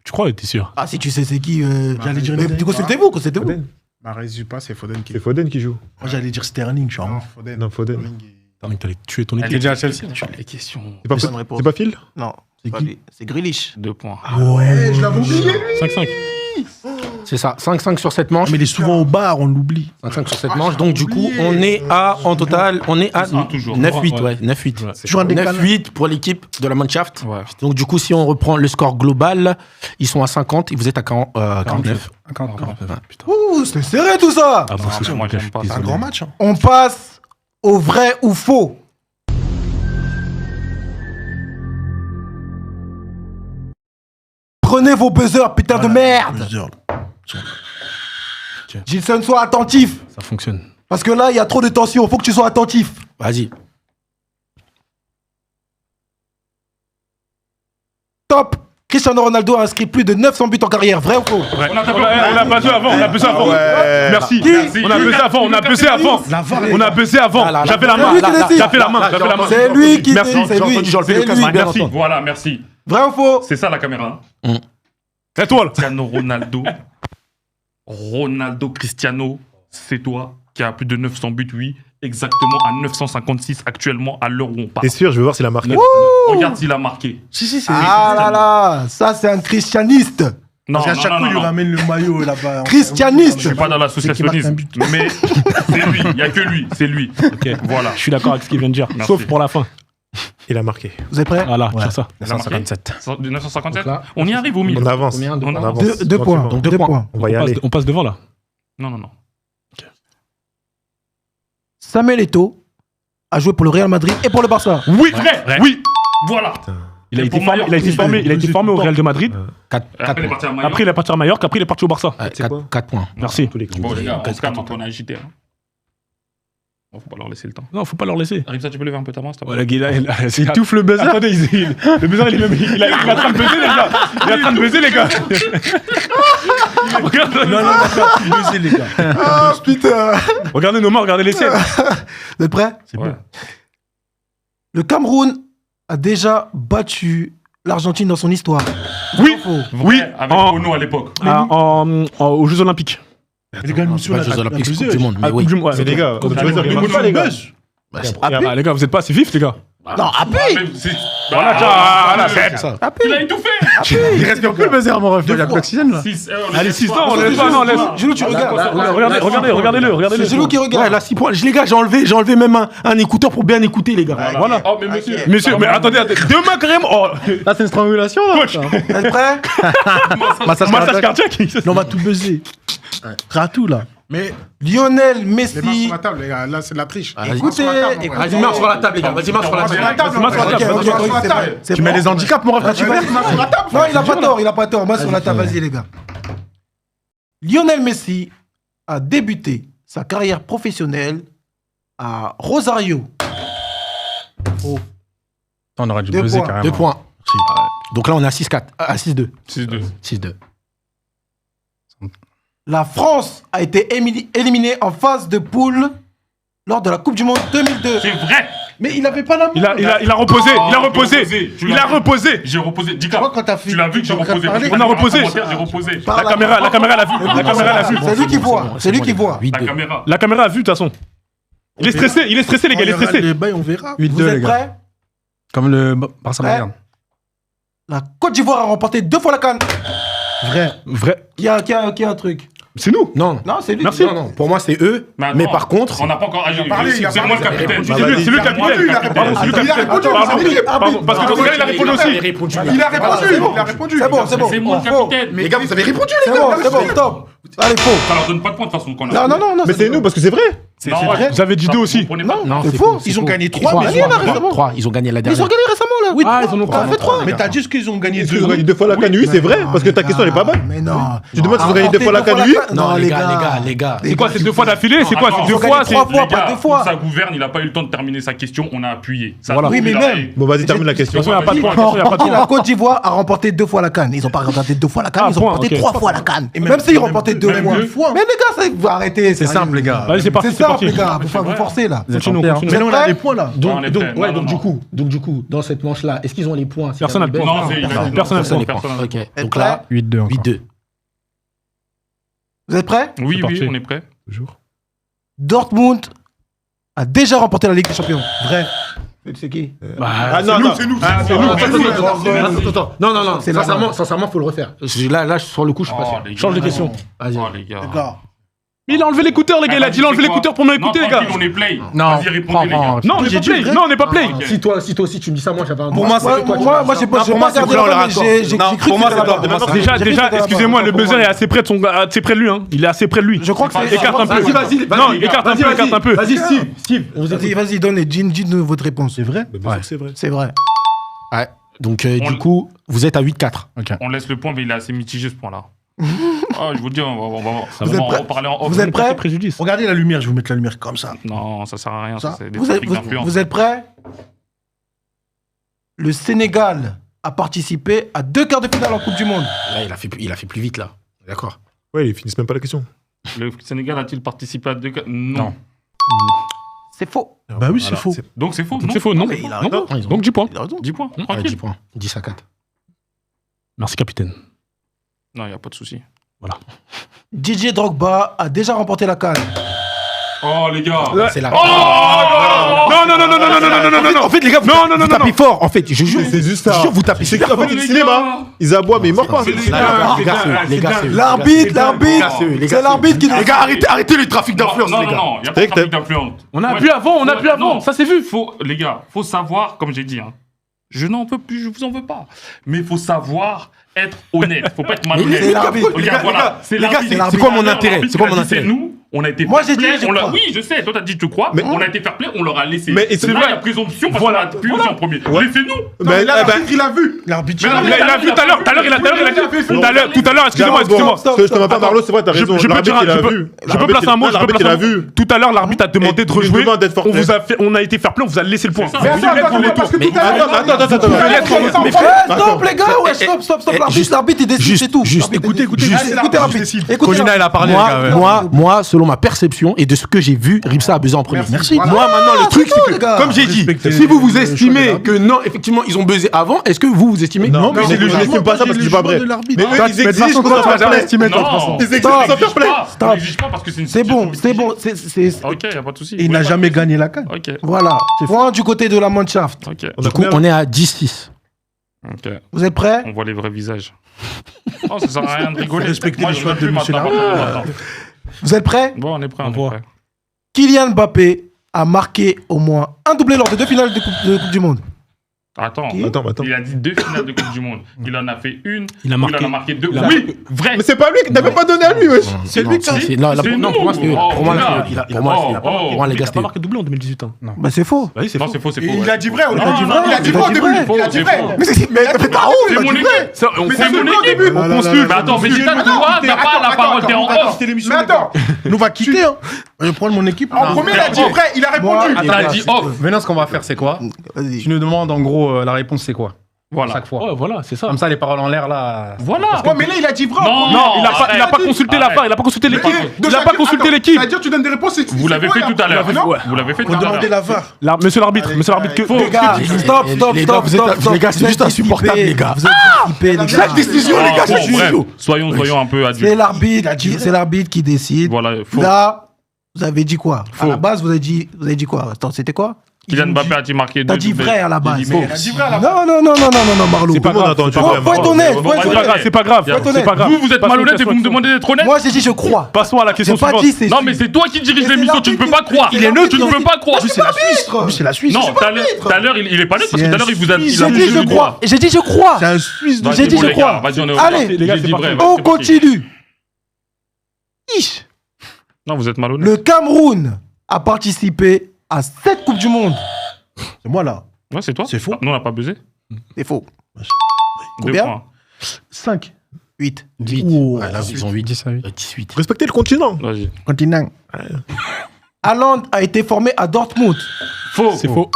Tu crois, t'es sûr? Ah, si tu sais c'est qui, J'allais dire. mais consultez-vous. Foden. Mahrez joue pas, c'est Foden qui C'est Foden qui joue. Moi, j'allais dire Sterling, je suis en Non, ouf. Foden. Non, Foden. T'as envie que t'allais tuer ton Il est équipe. déjà à Chelsea. Les questions. C'est pas, Bonne réponse. c'est pas Phil? Non, C'est pas qui lui. C'est Grealish. 2 points. Ouais, Je l'avais oublié. 5-5. C'est ça. 5-5 sur cette manche. Mais il est souvent au bar, on l'oublie. 5-5 sur cette manche. Donc, du coup, on est à, en total, on est à C'est ça, toujours. 9-8. Ouais. Ouais, 9-8. Ouais. Toujours un décalage. 9-8 pour l'équipe de la Mannschaft. Ouais. Donc, du coup, si on reprend le score global, ils sont à 50 et vous êtes à 49. 49. Putain. Ouh, c'est serré tout ça. Ah, bon, Non, c'est mais moi, j'aime pas C'est ça. un grand match. Hein. On passe au vrai ou faux. Prenez vos buzzers, putain de merde. Plusieurs. Gilson, sois attentif. Ça fonctionne. Parce que là, il y a trop de tension. Faut que tu sois attentif. Vas-y. Top. Cristiano Ronaldo a inscrit plus de 900 buts en carrière. Vrai ou faux? Ouais. On a buzzé avant, on a buzzé avant. Merci. Merci. On a buzzé avant, on a buzzé avant. On a buzzé avant. Là, là, J'avais la là, main. là, là, J'avais la main. J'avais la main. C'est lui qui Merci. c'est lui. J'ai enlevé le C'est casque. lui. Merci. Voilà, merci. Vrai ou faux? C'est ça la caméra. Étoile. Cristiano Ronaldo. Cristiano, c'est toi qui a plus de 900 buts, oui. Exactement à 956 actuellement à l'heure où on parle. T'es sûr, je veux voir s'il a marqué. Regarde s'il a marqué. Si, c'est. Ah là là, ça c'est un christianiste. Non, Parce qu'à non, chaque non, fois, il lui non. ramène le maillot là-bas. Christianiste. Je suis pas dans l'associationnisme, mais c'est lui. Il n'y a que lui. C'est lui. Ok. Voilà. Je suis d'accord avec ce qu'il vient de dire. Merci. Sauf pour la fin. Il a marqué. Vous êtes prêts? Voilà, tire ça. 957. 957. Donc là, On y arrive au milieu. On avance. Combien de On points avance. Deux points. Tranquillement. Deux Deux points. points. On va y aller. On passe devant là. Non, non, non. Samuel Eto'o a joué pour le Real Madrid et pour le Barça. Oui, Vrai. oui. Voilà. Il a Et été pour formé, Mallorca, il a été formé au Real de Madrid. 4 Après, il est points. parti à Mallorca. Après, il est parti à Mallorca. Après, il est parti au Barça. C'est quoi 4 points. Merci. Tous les coups. Bon, les gars, on se calme, on est agité. Hein. Bon, faut pas leur laisser le temps. Non, faut pas leur laisser. Arrive ça, tu peux lever un peu ta main, s'il te plaît. Voilà, il touffe le buzzer. Attendez, le buzzer, il est même. Il est en train de buzzer, les gars. Il est en train de buzzer, les gars. Regarde. Non, buzzer, les gars. Ah putain. Regardez nos mains, regardez les siennes. Vous êtes prêts? C'est Ouais. bon. Le Cameroun a déjà battu l'Argentine dans son histoire. Oui, oui. Avec Ono à l'époque. Aux Jeux Olympiques. Les gars, nous, Pas Jeux Olympiques, Coupe du Monde. Mais Ah, oui. Coupe du Monde, Mais les gars, Coupe tu du veux Monde, dire les Coupe gars. du Monde, les gars. Bah, Ah, les gars, vous êtes pas assez vifs, les gars. Non, Appé. Voilà, C'est ça. Tu l'as étouffé. Il respire plus le buzzer, mon ref. Il y a de l'oxygène là. Allez, 6 ans, on laisse pas, non, laisse. Gilou, tu regardes. Regardez-le. C'est Gilou qui regarde. Ouais, là, 6 points. Les gars, j'ai enlevé même un écouteur pour bien écouter, les gars. Voilà. Oh, mais monsieur. Monsieur, mais attendez, deux mains carrément. Oh, Là, c'est une strangulation là. coach, Vous êtes prêts? massage cardiaque. On va tout baiser. Ratou, là. Mais Lionel les mains Messi. sur la table, les gars. Là, c'est de la triche. Écoutez, Vas-y, marche sur la table, les gars. Vas-y, marche sur la table. c'est vrai. Tu mets les handicaps, mon ref. Tu vas Non, il a pas tort. Moi, sur la table, vas-y, les gars. Lionel Messi a débuté sa carrière professionnelle à Rosario. On aurait dû 2 buzzer points. carrément. 2 points. Donc là, on est à 6-4. À 6-2. 6-2. 6-2. La France a été éliminée en phase de poule lors de la Coupe du Monde 2002. C'est vrai. Mais il avait pas la main. Il a reposé, il a reposé. J'ai reposé. Dika, Moi, quand t'as fait. tu l'as vu que j'ai reposé. On a reposé. J'ai reposé. Par La caméra l'a vu. C'est lui qui voit. C'est lui qui voit. La caméra. La caméra a vu, de toute façon. Il est stressé, les gars, il est stressé. Les bails, on verra. 8-2, Vous les êtes gars. prêts? Comme le Barça Bayern. La Côte d'Ivoire a remporté 2 fois la CAN. Vrai. Qui a un truc? C'est nous. Non. Non, c'est lui. Merci. Non. Pour moi, c'est eux. Mais Mais attends, par contre. On n'a pas encore agi. parlé, il a C'est moi le parlé. capitaine. C'est lui le capitaine. Pardon, c'est lui le capitaine. Pardon, parce que dans ce cas, il a répondu aussi. Il a répondu. C'est bon. C'est moi le Faux. capitaine. Les gars, vous avez répondu, C'est bon, stop. Allez, faux. Ça leur donne pas de points de toute façon. Non. Mais c'est nous, parce que c'est vrai. C'est vrai. Vous avez dit 2 aussi. Non, C'est faux. Ils ont gagné 3, mais Ils ont gagné la Ils dernière. ont gagné récemment, là. Oui, Ah, ils en ont t'as fait 3. Mais t'as dit qu'ils ont gagné Est-ce 2. qu'ils ont gagné 2 fois la CAN? Oui, c'est vrai, parce que ta question, elle est pas bonne. Mais non. Tu demandes s'ils ont gagné 2 fois la CAN, oui? Non, les gars. C'est quoi, c'est 2 fois d'affilée? C'est quoi, c'est 2 fois? Trois fois, pas 2 fois. Ça gouverne, il a pas eu le temps de terminer sa question, on a appuyé. Ça Voilà. Oui, mais même. Bon, vas-y, termine la question. De toute façon, il n'y a pas de point. De toute façon, il y a pas de La point. Côte d'Ivoire a remporté 2 fois la CAN. Ils ont pas remporté 2 fois la CAN, Ah, ils ont point, remporté ok. 3 fois la CAN. Même s'ils remportaient 2 fois. Mais les gars, ça, vous arrêtez. C'est simple, les gars. Allez, c'est parti, C'est c'est simple, parti. les gars. Vous forcez, là. Continue. Mais là, on a des points, là. Non, on est prêt. Non, Donc du coup, dans cette manche-là, est-ce qu'ils ont les points? Personne n'a de points. Non, il a dit non. Personne n'a de Personne points. n'a les points. Ok. Êtes Donc là, 8-2 encore. 8-2. Vous êtes prêts? Oui, parti. on est prêt. Dortmund a déjà remporté la Ligue des Champions. Vrai. C'est qui? Ah non, non. Non. Sincèrement, faut le refaire. Là, sur le coup, je suis pas sûr. Change de question. Vas-y. Oh, les gars. Mais il a enlevé l'écouteur, les gars. Il a dit il a enlevé l'écouteur pour m'écouter, les gars. On est play. Non, Vas-y, répondez, les gars. Non, on n'est pas play. Non, on n'est pas play. Si toi aussi tu me dis ça, moi j'avais un. Moi, j'ai pas regardé la CAN, mais j'ai cru pour moi, c'est que Dortmund. Déjà, excusez-moi, le buzzer est assez près de lui. Hein. Il est assez près de lui. Je crois que c'est. Écarte un peu. Non, écarte un peu. Vas-y, Steve. Vas-y, donnez, dites-nous votre réponse. C'est vrai? C'est vrai. C'est vrai. Ouais. Donc, du coup, vous êtes à 8-4. On laisse le point, mais il est assez mitigé ce point-là. Je vous dis, on va Vous êtes prêts? parler en off. Vous êtes prêts? Préjudice. Regardez la lumière, je vais vous mettre la lumière comme ça. Non, ça sert à rien. Ça. C'est des Vous êtes- trafics d'influence. vous êtes prêts? Le Sénégal a participé à 2 quarts de finale en Coupe du Monde. Là, il a fait plus vite, là. D'accord. Ouais, ils finissent même pas la question. Le Sénégal a-t-il participé à 2 quarts? Non. C'est faux. Bah oui, c'est faux. Donc c'est faux. Donc c'est faux, non? Mais il a Non. raison. Donc 10 points. Il a raison. 10 points. Ouais, 10 Tranquille. points. 10 à 4. Merci, capitaine. Non, il n'y a pas de souci. Didier Drogba a déjà remporté la CAN. Oh, les gars. C'est la. Non. En fait, les gars, vous tapez fort. En fait, je jure. C'est juste ça. Je jure, vous tapez. C'est en fait, c'est le cinéma. Ils aboient, mais ils mordent pas. Les gars, L'arbitre, c'est l'arbitre qui. Les gars, arrêtez les trafics d'influence, Non, les gars. non, il n'y a pas de trafic d'influence. On a pu avant, ça s'est vu. Les gars, faut savoir, comme j'ai dit, hein, je n'en peux plus, je vous en veux pas. Mais il faut savoir être honnête. Faut pas être malhonnête. C'est l'arbitre. Regarde, voilà. C'est les gars, l'arbitre. c'est quoi mon intérêt? L'arbitre, C'est quoi il a mon dit, c'est intérêt? nous, on a été Moi, fair j'ai dit, play, je on l'a- crois. Oui, je sais, toi t'as dit tu crois, Mais- on a été fair play, on leur a laissé. Mais c'est là, vrai. il y a présomption parce qu'on a appuyé aussi en premier. Laissez-nous. Mais là, Il a vu. L'arbitre. Mais non, Il a vu tout à l'heure, il a dit. Tout à l'heure, excusez-moi. Je te mets pas Marlo, c'est vrai, t'as raison. Je peux L'arbitre, il a vu. Je peux placer un mot. L'arbitre, il a vu. Tout à l'heure, l'arbitre a demandé de Et il rejouer. demande d'être forfait. On a été fair play, on vous a laissé le point. C'est ça. Mais attends, parce que tout à l'heure. Stop, les gars, ouais, stop. L'arbitre, il décide, c'est tout. Juste, L'arbitre, il décide. Écoutez, l'arbitre. Écoutez, Colina, il a parlé, les gars. Moi, selon ma perception et de ce que j'ai vu, Ripsa a buzzé en premier. Merci. Moi, Voilà. maintenant, le truc, c'est c'est bon, que, les gars. comme j'ai dit, Respectez si vous le estimez choix de que non, effectivement, ils ont buzzé avant, est-ce que vous estimez Non, mais Non, je n'estime pas ça parce que c'est pas vrai. Mais eux, Toi, ils mais de toute exigent façon, qu'on toi, soit tu vas jamais fair play. estimer, toi, de toute Non. façon. Ils exigent Stop. qu'on soit fair play. On n'exige pas parce que c'est une C'est bon, situation c'est bon. difficile. Ok, y a pas de souci. Il Oui, n'a pas de jamais souci. gagné la CAN. Ok. Voilà. Point du côté de la Mannschaft. Ok. Du coup, on est à 10-6. Ok. Vous êtes prêts? On voit les vrais visages. Oh, ça sert à rien de rigoler. Respectez Moi, les je choix veux de plus monsieur maintenant, Larue. maintenant. Vous êtes prêts? Bon, on est prêt. On voit. Kylian Mbappé a marqué au moins un doublé lors de 2 finales de Coupe du Monde. Attends. Attends. Il a dit 2 finales de Coupe du Monde. Il en a fait une. Il a ou marqué- il en a marqué 2. il a Oui, vrai. Mais c'est pas lui qui t'avait pas donné à lui, wesh. C'est lui qui Non, pour moi, c'est Oh, pour moi, regarde. il a- pour moi, Oh, il a pas marqué. oh. Pour moi, les Il gars, a pas c'était. marqué doublé en 2018. Hein. Bah c'est faux. Bah oui, c'est Non, faux. c'est faux, c'est Et faux. il a dit vrai, Non, il a dit non, vrai. non, Il a dit il vrai a au dit début. vrai. Il a dit vrai. Mais t'as honte, C'est il a mon dit équipe. vrai. C'est Mais c'est mon lui au équipe. début. On consulte. Mais attends, mais Zidane, toi, t'as pas la parole, t'es en off. Mais attends, nous va quitter. Hein. Je vais prendre mon équipe. En premier, il a dit vrai. Il a répondu. T'as dit off. Maintenant, ce qu'on va faire, c'est quoi? Vas-y. Tu nous demandes en gros la réponse, c'est quoi? Voilà. Chaque fois. Ouais, voilà, c'est ça. Comme ça, les paroles en l'air là. Voilà. Ouais, mais là, il a dit vrai. Non, Non, il a pas arrête. consulté la Arrête. part, il a pas consulté l'équipe. Il Donc, a pas consulté l'équipe. C'est-à-dire, tu donnes des réponses. Vous l'avez fait tout à l'heure. Non. Vous l'avez fait tout Faut à l'heure. demander la VAR. Monsieur l'arbitre, que. Faux. Les gars, stop. Les gars, vous êtes juste insupportables, les gars. Vous êtes dissipés, les gars. Chaque décision, les gars, Bon, c'est bref, chaud. soyons un peu C'est adultes. l'arbitre qui décide. Voilà, faux. Là, vous avez dit quoi? À Faux. la base, vous avez dit quoi? Attends, c'était quoi? Kylian Mbappé a-t-il marqué T'as 2 dit vrai à la base. Faux. Il a dit vrai à la VAR. Non, Marlou. C'est pas Tout le monde a grave. entendu c'est pas vrai. grave. Faut être honnête, Bon, faut être bah, honnête. C'est pas grave, Faut être c'est pas honnête. grave. Vous êtes Passons malhonnête et vous me question. demandez d'être honnête. Moi, j'ai dit je crois. Passons à la question J'ai pas suivante. dit c'est. Non, mais c'est toi qui dirige Mais c'est l'émission, tu ne peux pas l'arbitre croire. qui- Il est neutre, Tu ne peux pas croire. C'est la Suisse. Lui, c'est la Suisse. Non, tout à l'heure, il est pas neutre parce que tout à l'heure, il vous a J'ai dit je crois. J'ai dit je crois. C'est un Suisse. Vas-y, J'ai dit bon, je les crois. gars, vas-y, on est au Allez, J'ai les gars, dit c'est vrai, parti. vas-y, on c'est parti. continue. Ich. Non, vous êtes malhonnête. Le Cameroun a participé à 7 Coupes du Monde. C'est moi là. Ouais, c'est toi. C'est faux. Ah, nous, on n'a pas buzzé. C'est faux. 2 Combien points. 5. 8. 8. Oh, Ouais, là, ils ont 8. 10 à 8. 18. Respectez le continent. Vas-y. Continent. Haaland a été formé à Dortmund. Faux. C'est faux.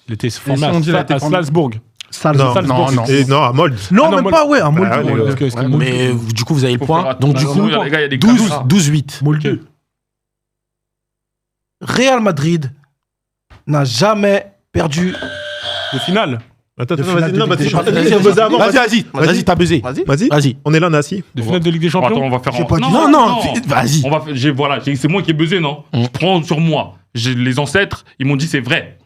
Il était formé si on dit, il a été à formé- Salzbourg. Non, non. Et non, à Mold. Non, Ah non, même moi- pas, ouais, un Bah, Moldu. ouais, Parce que c'est mon- Mais du coup, vous avez le Faut point. faire Donc, du coup, attention, les gars, il y a des 12, caméras. 12-8. Moldu. Real Madrid n'a jamais perdu. Le final. Attends, De vas-y, finale de non, Ligue des vas-y, Champions. vas-y, buzzer avant. Vas-y, t'as buzzé. Vas-y, Vas-y. on est là, on est assis. De finale de Ligue des Attends, Champions. on va faire J'ai pas dit- Non, vas-y. On va faire- voilà, c'est moi qui ai buzzé, non? Je prends sur moi. Les ancêtres, ils m'ont dit c'est vrai.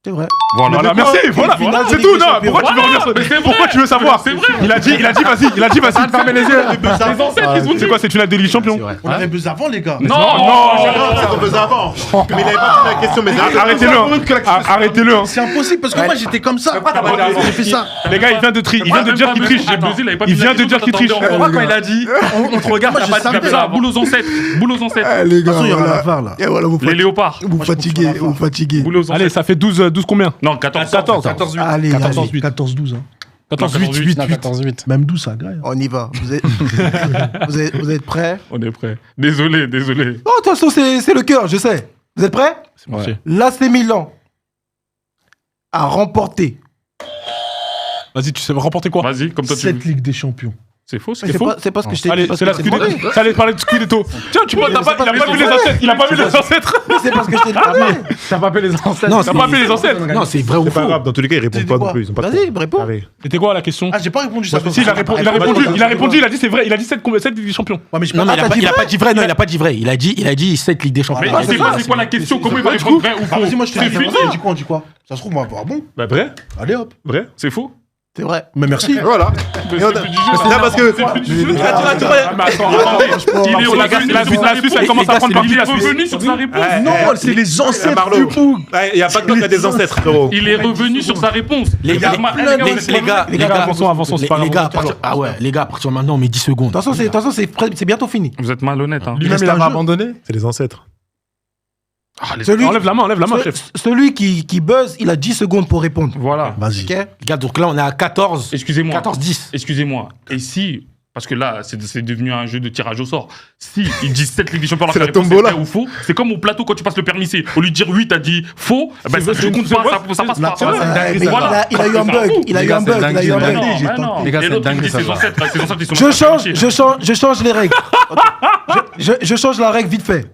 C'est vrai. Voilà, merci, voilà, finale de c'est Ligue tout, des non, Champions. pourquoi tu veux Voilà, revenir mais c'est sur... Pourquoi vrai. tu veux savoir? C'est vrai. Il a dit, vas-y, fermez les yeux. Les ancêtres, ils ont dit. C'est quoi, c'est finale de Ligue des Champions? On avait besoin avant, les gars. Non, Ça on faisait avant. Mais il avait pas fait la question, mais Arrêtez-le, hein. C'est impossible parce que moi j'étais comme ça. J'ai fait ça. Les gars, il vient de dire qu'il triche. J'ai buzzé, il avait pas Il mis la vient de question, dire qu'il t'attendais triche. encore. Moi, quand il a dit, on te regarde, Moi, t'as je pas dit savais comme Ça, ça. boule aux ancêtres. Boule aux ancêtres. Les De toute façon, il y aura la VAR là. Et voilà, vous Les léopards. fatiguez, vous fatiguez. Boule aux Allez, ancêtres. ça fait 12 combien? Non, 14. 14. Allez, 14, allez, 14-12. Hein. 14-8. Même 12, ça graille. on y va. Vous êtes prêts? On est prêts. Désolé. Oh, de toute façon, c'est le cœur, je sais. Vous êtes prêts? C'est parti. L'AC Milan a remporté. Vas-y, tu sais remporter quoi? Vas-y, comme toi tu 7 Ligues des Champions. C'est faux, C'est c'est faux. pas ce que je t'ai dit. Allez, c'est la Scudetto. Ça allait parler de Scudetto. Tiens, tu vois, il a pas vu les ancêtres. Il a pas vu les ancêtres. C'est parce que je t'ai dit. T'as pas fait les ancêtres. Non, T'as pas fait les ancêtres. Non, c'est vrai ou C'est pas faux. grave, dans tous les cas, ils répondent pas non plus. Ils ont pas Vas-y, réponds. Allez. C'était quoi la question? Ah, j'ai pas répondu ça. Si, il a répondu, il a dit c'est vrai, il a dit 7 Ligue des Champions. Ouais, mais je Non, mais parle- il a pas dit vrai. Non, il a pas dit vrai. Il a dit 7 Ligue des Champions. Mais Ah, c'est quoi la question? Comment il va répondre vrai ou Ah, faux? vas-y, moi je te C'est dis. fini. On dit quoi Ça se trouve, on va voir bon. Bah, vrai. Allez hop. Vrai. C'est faux. C'est vrai. Mais merci. Voilà. Mais Et on a- c'est plus du jeu, Non, là. parce que. C'est plus du jeu. Mais attends, Mais attends, attendez. Il est La Suisse, elle commence à prendre parti, la Suisse. revenu sur sa réponse. Non, c'est les ancêtres Marlo. du boug. Il y a pas que toi qui a des ancêtres, frérot. Il est revenu sur sa réponse. Les gars, Les gars, avançons, c'est pas les grave. gars, ah ouais, les gars, à partir de maintenant, on met 10 secondes. De toute façon, c'est bientôt fini. Vous êtes malhonnête. Hein. Lui-même, il avait abandonné. C'est les ancêtres. Enlève la main, chef. Celui qui buzz, il a 10 secondes pour répondre. Voilà. Vas-y. Ok? Les gars, donc là, on est à 14. Excusez-moi. 14-10. Excusez-moi. Et si, Parce que là, c'est devenu un jeu de tirage au sort. Si ils disent 7 Ligue des Champions, C'est la la réponse est tombola. vrai ou faux, c'est comme au plateau quand tu passes le permis C. Au lieu de dire oui, t'as dit faux, ben ça ne compte pas, ça passe pas. Mais il a eu un bug. Il a eu un bug. Il a eu un bug. Les gars, Et c'est l'autre, il dingue dit ça. saison 7, ils sont Je change les règles. Je change la règle vite fait.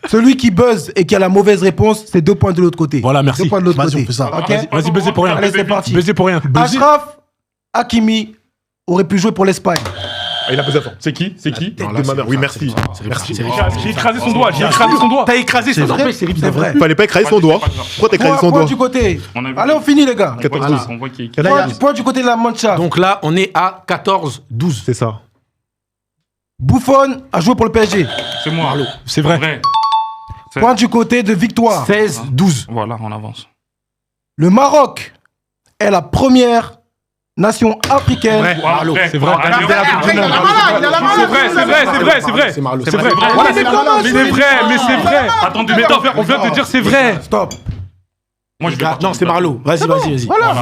Celui qui buzz et qui a la mauvaise réponse, c'est 2 points de l'autre côté. Voilà, merci. 2 points de l'autre Vas-y, côté. on fait ça. Ok. Vas-y, baiser pour rien. Allez, c'est parti. Baiser pour rien. Ashraf Hakimi aurait pu jouer pour l'Espagne. Il a posé avant. C'est qui Oui, merci. J'ai écrasé son doigt. T'as écrasé son doigt. C'est vrai. Fallait pas écraser son doigt. Pourquoi t'as écrasé son Point doigt du côté. On a vu. Allez, on finit, les gars. 14-12. On voit qui Point du côté de la Mancha. Donc là, on est à 14-12. C'est ça. Buffon a joué pour le PSG. C'est moi. C'est vrai. Vrai. Point du côté de Victoire. 16-12. Voilà, on avance. Le Maroc est la première nation africaine. Vrai. Vrai. C'est vrai. C'est vrai. C'est Marlo. C'est vrai. vrai. Voilà, mais c'est vrai. Attendez, Mais on vient de dire c'est vrai. Stop. Moi, je vais pas. Non, c'est Marlo. Vas-y. Voilà.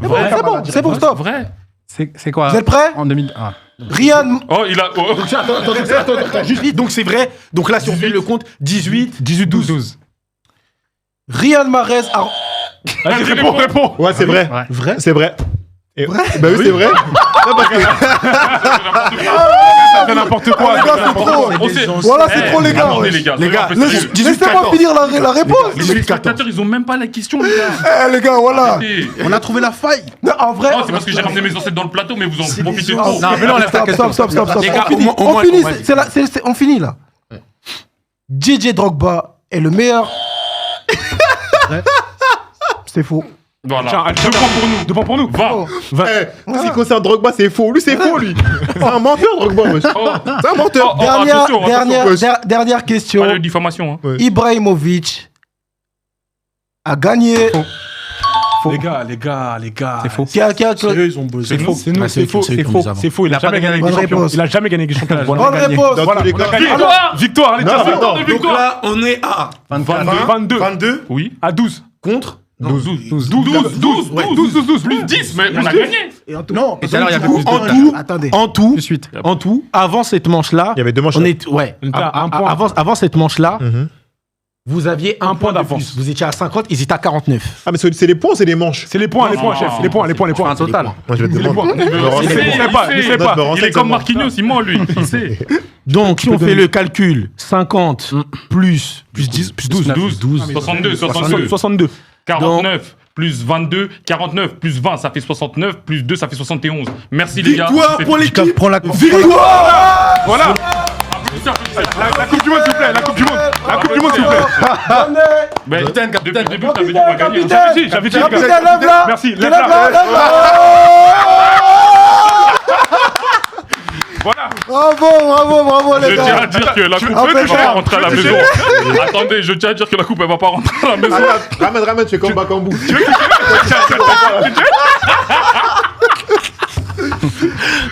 Vrai. C'est bon, stop. Vrai. C'est quoi? Vous êtes prêts? En 2000. Ah. Riyad. Oh, il a. oh. Attends, juste vite. Donc c'est vrai. Donc là, si on fait le compte, 18, 12. Riyad Mahrez a. Vas-y, réponds. Ouais, c'est vrai. Vrai? C'est vrai. Bah oui, c'est vrai. Non, parce que- C'est n'importe quoi. Voilà, c'est trop, les gars. Attendez, ouais. les gars. Les gars, Laissez-moi finir la réponse. Les spectateurs, ils ont même pas la question, les gars. Les gars, voilà. On a trouvé la faille. Non, en vrai. Non, c'est parce que j'ai ramené mes ancêtres dans le plateau, mais vous en profitez trop. Non, mais là, on laisse la question. Stop. Les gars, On finit. On finit là. Didier Drogba est le meilleur. C'est faux. Voilà. Tiens, 2 points pour nous. Va. Ce qui concerne Drogba, c'est faux. Lui, c'est faux, lui. C'est un menteur, Drogba. wesh. C'est un menteur. Dernière question. Pas de diffamation. Hein. Ibrahimovic a gagné. Les gars. C'est faux. Sérieux, ils ont buzzé. C'est faux. Il a jamais gagné Bonne les champions. réponse. Il a jamais gagné les champions. Bonne réponse. Dans tous les cas. Victoire, allez, tiens, attends. Donc là, on est à 22. Oui. À 12. contre 12. Ouais, 12. Plus 10, mais on a gagné. Non, Et tout à l'heure, il y avait plus de en temps. tout, Attendez. en tout, avant cette manche-là, Il y avait 2 manches. on est, ouais, On était à un point. avant cette manche-là, Mhm. vous aviez un point d'avance. Vous étiez à 50, ils étaient à 49. Ah, mais c'est les points ou c'est les manches? C'est les points, chef. Les points. Un total. Moi, je vais te Les points. demander. Il sais pas. Il est comme Marquinhos, il ment, lui. Il sait. Donc, si on fait le calcul, 50 plus 10, plus 12, 62. 49 plus 22, 49 plus 20, ça fait 69, plus 2, ça fait 71. Merci les gars. Victoire pour l'équipe. Prends la Victoire. Voilà. La Coupe du Monde, s'il vous plaît. La Coupe du Monde, s'il vous plaît. Mais Capitaine, depuis le début, t'avais dit qu'on va gagner. J'avais dit, Capitaine, lève là. Merci, lève Lève là. là. Voilà. Bravo, les Je tiens gars. à dire que la coupe, veux elle va toucher. pas rentrer à la maison. Attendez, je tiens à dire que la coupe, elle va pas rentrer à la maison. Ramène, tu fais comme Bakambu.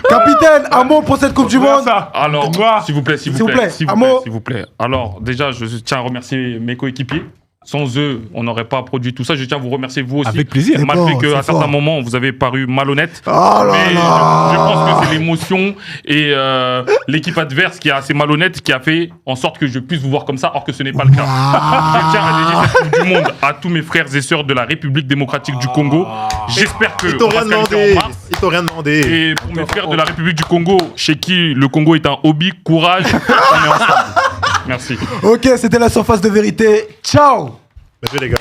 Capitaine, un mot pour cette Coupe du Monde. Alors, Noir. s'il vous plaît. Un mot. Alors, déjà, je tiens à remercier mes coéquipiers. Sans eux, on n'aurait pas produit tout ça. Je tiens à vous remercier vous aussi. Avec plaisir. C'est Malgré fort, qu'à c'est certains fort. moments, vous avez paru malhonnête. Oh là Mais là. je pense que c'est l'émotion et l'équipe adverse qui est assez malhonnête qui a fait en sorte que je puisse vous voir comme ça, or que ce n'est pas le cas. Je tiens à dédier cette Coupe du Monde à tous mes frères et sœurs de la République démocratique du Congo. J'espère que Ils t'ont on va rien se qualifier demandé. en mars. Ils t'ont rien demandé. Et pour mes frères de la République du Congo, chez qui le Congo est un hobby, courage, on est ensemble. Merci. Ok, c'était la surface de vérité. Ciao. Merci les gars.